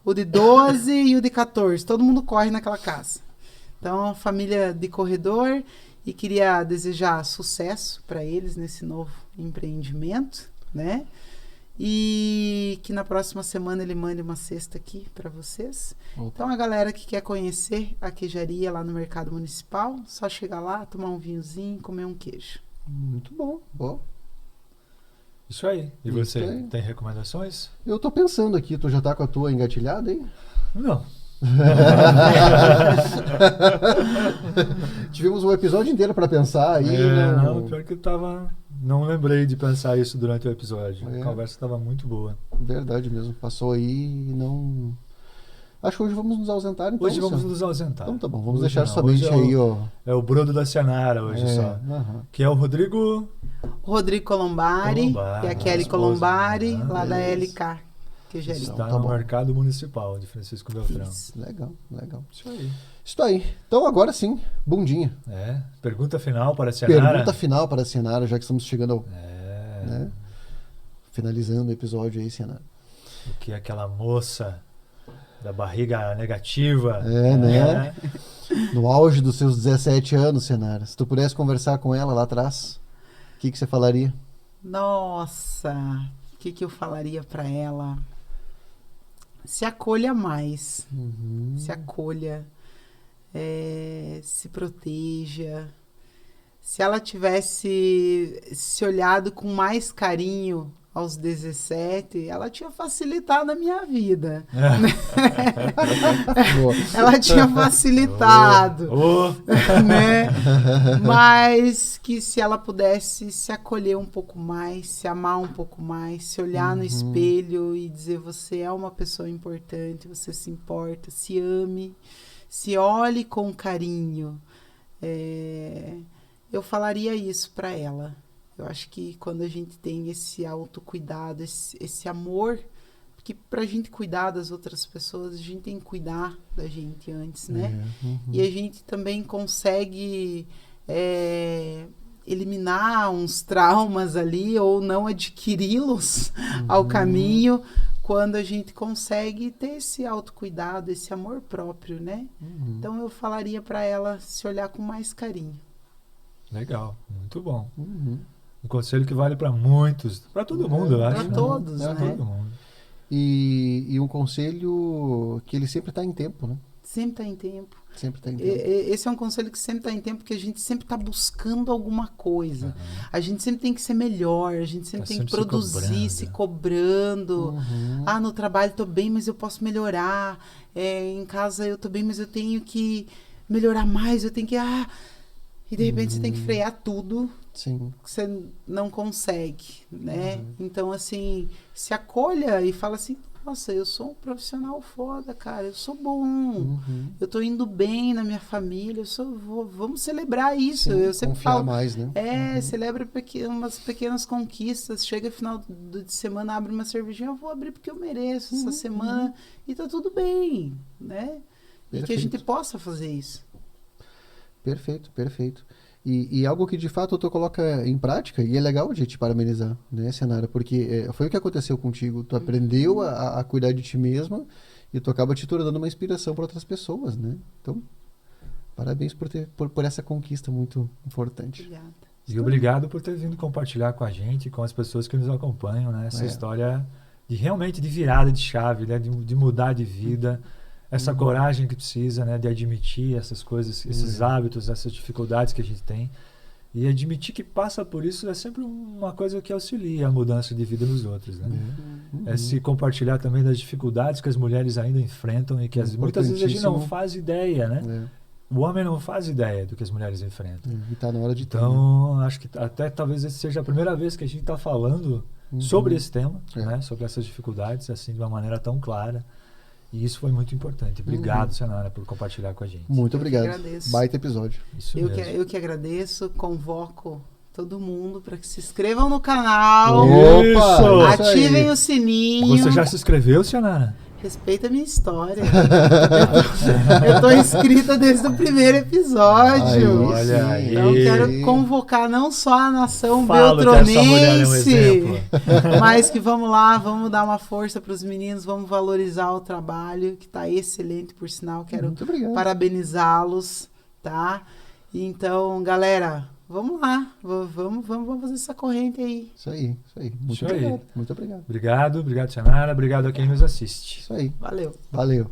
o de 12 e o de 14. Todo mundo corre naquela casa. Então, família de corredor, e queria desejar sucesso para eles nesse novo empreendimento, né? E que na próxima semana ele mande uma cesta aqui para vocês. Opa. Então, a galera que quer conhecer a queijaria lá no Mercado Municipal, só chegar lá, tomar um vinhozinho, comer um queijo. Muito bom. Bom. Isso aí. E Isso você, aí. tem recomendações? Eu tô pensando aqui, tu já tá com a tua engatilhada aí? Não. Tivemos um episódio inteiro para pensar aí. Não, pior que eu tava... Não lembrei de pensar isso durante o episódio. A conversa estava muito boa. Verdade mesmo. Passou aí e não... Acho que hoje vamos nos ausentar, então. Hoje vamos nos ausentar. Então tá bom, vamos Hoje deixar não. somente Hoje aí, ó. É o brodo da Senara hoje só. Que é o Rodrigo... Rodrigo Colombari e a Kelly Colombari, lá da LK Queijaria. Está tá no bom. Mercado Municipal de Francisco Beltrão. Isso. Legal. Isso aí. Isso aí. Então agora sim, bundinha. Pergunta final para a Senara. Pergunta final para a Senara, já que estamos chegando ao... né? Finalizando o episódio aí, Senara. O que é aquela moça da barriga negativa? Né? No auge dos seus 17 anos, Senara. Se tu pudesse conversar com ela lá atrás, o que você falaria? Nossa, o que eu falaria para ela? Se acolha mais. Se acolha. Se proteja. Se ela tivesse se olhado com mais carinho aos 17, ela tinha facilitado a minha vida. Ela tinha facilitado. Né? Mas que se ela pudesse se acolher um pouco mais, se amar um pouco mais, se olhar no espelho e dizer: você é uma pessoa importante, você se importa, se ame, se olhe com carinho. Eu falaria isso para ela. Eu acho que quando a gente tem esse autocuidado, esse amor, porque pra gente cuidar das outras pessoas, a gente tem que cuidar da gente antes, né? E a gente também consegue eliminar uns traumas ali ou não adquiri-los ao caminho quando a gente consegue ter esse autocuidado, esse amor próprio, né? Então eu falaria para ela se olhar com mais carinho. Legal, muito bom. Um conselho que vale para muitos, para todo mundo, eu acho. Para todos, né? Todo mundo. E um conselho que ele sempre está em tempo, né? Sempre tá em tempo. Sempre tá em tempo. Esse é um conselho que sempre tá em tempo, porque a gente sempre tá buscando alguma coisa. A gente sempre tem que ser melhor, a gente sempre tem que produzir, se cobrando. No trabalho tô bem, mas eu posso melhorar. Em casa eu tô bem, mas eu tenho que melhorar mais, eu tenho que... E de repente você tem que frear tudo. Sim. Que você não consegue, né? Então, assim, se acolha e fala assim, nossa, eu sou um profissional foda, cara, eu sou bom, eu tô indo bem na minha família, vamos celebrar isso. Sim, eu sempre falo, mais, né? Celebra umas pequenas conquistas, chega final de semana, abre uma cervejinha, eu vou abrir porque eu mereço essa semana, e tá tudo bem, né? E que a gente possa fazer isso. Perfeito, perfeito. E algo que de fato tu coloca em prática, e é legal a gente parabenizar, né, Senara? Porque foi o que aconteceu contigo. Tu aprendeu a cuidar de ti mesma e tu acaba te tornando uma inspiração para outras pessoas, né? Então, parabéns por essa conquista muito importante. Obrigada. E obrigado por ter vindo compartilhar com a gente, com as pessoas que nos acompanham, né? Essa história realmente de virada de chave, né? De mudar de vida. Essa coragem que precisa, né, de admitir essas coisas, esses hábitos, essas dificuldades que a gente tem. E admitir que passa por isso é sempre uma coisa que auxilia a mudança de vida nos outros, né? É se compartilhar também das dificuldades que as mulheres ainda enfrentam e que muitas vezes a gente não faz ideia, né? O homem não faz ideia do que as mulheres enfrentam. E tá na hora de Então, acho que até talvez essa seja a primeira vez que a gente está falando sobre esse tema, né? Sobre essas dificuldades, assim, de uma maneira tão clara. E isso foi muito importante. Obrigado, Senara, por compartilhar com a gente. Muito obrigado. Eu que agradeço. Baita episódio. Isso eu mesmo. Que agradeço, convoco todo mundo para que se inscrevam no canal. Opa! Ativem o sininho. Você já se inscreveu, Senara? Respeita a minha história. eu tô inscrita desde o primeiro episódio. Olha aí. Então quero convocar não só a nação Falo beltronense, que essa mulher é um exemplo. mas que vamos lá, vamos dar uma força para os meninos, vamos valorizar o trabalho, que está excelente, por sinal. Quero parabenizá-los, tá? Então, galera, vamos lá, vamos fazer essa corrente aí. Isso aí. Muito Isso obrigado. aí. Muito obrigado. Obrigado, Senara. Obrigado a quem nos assiste. Isso aí. Valeu.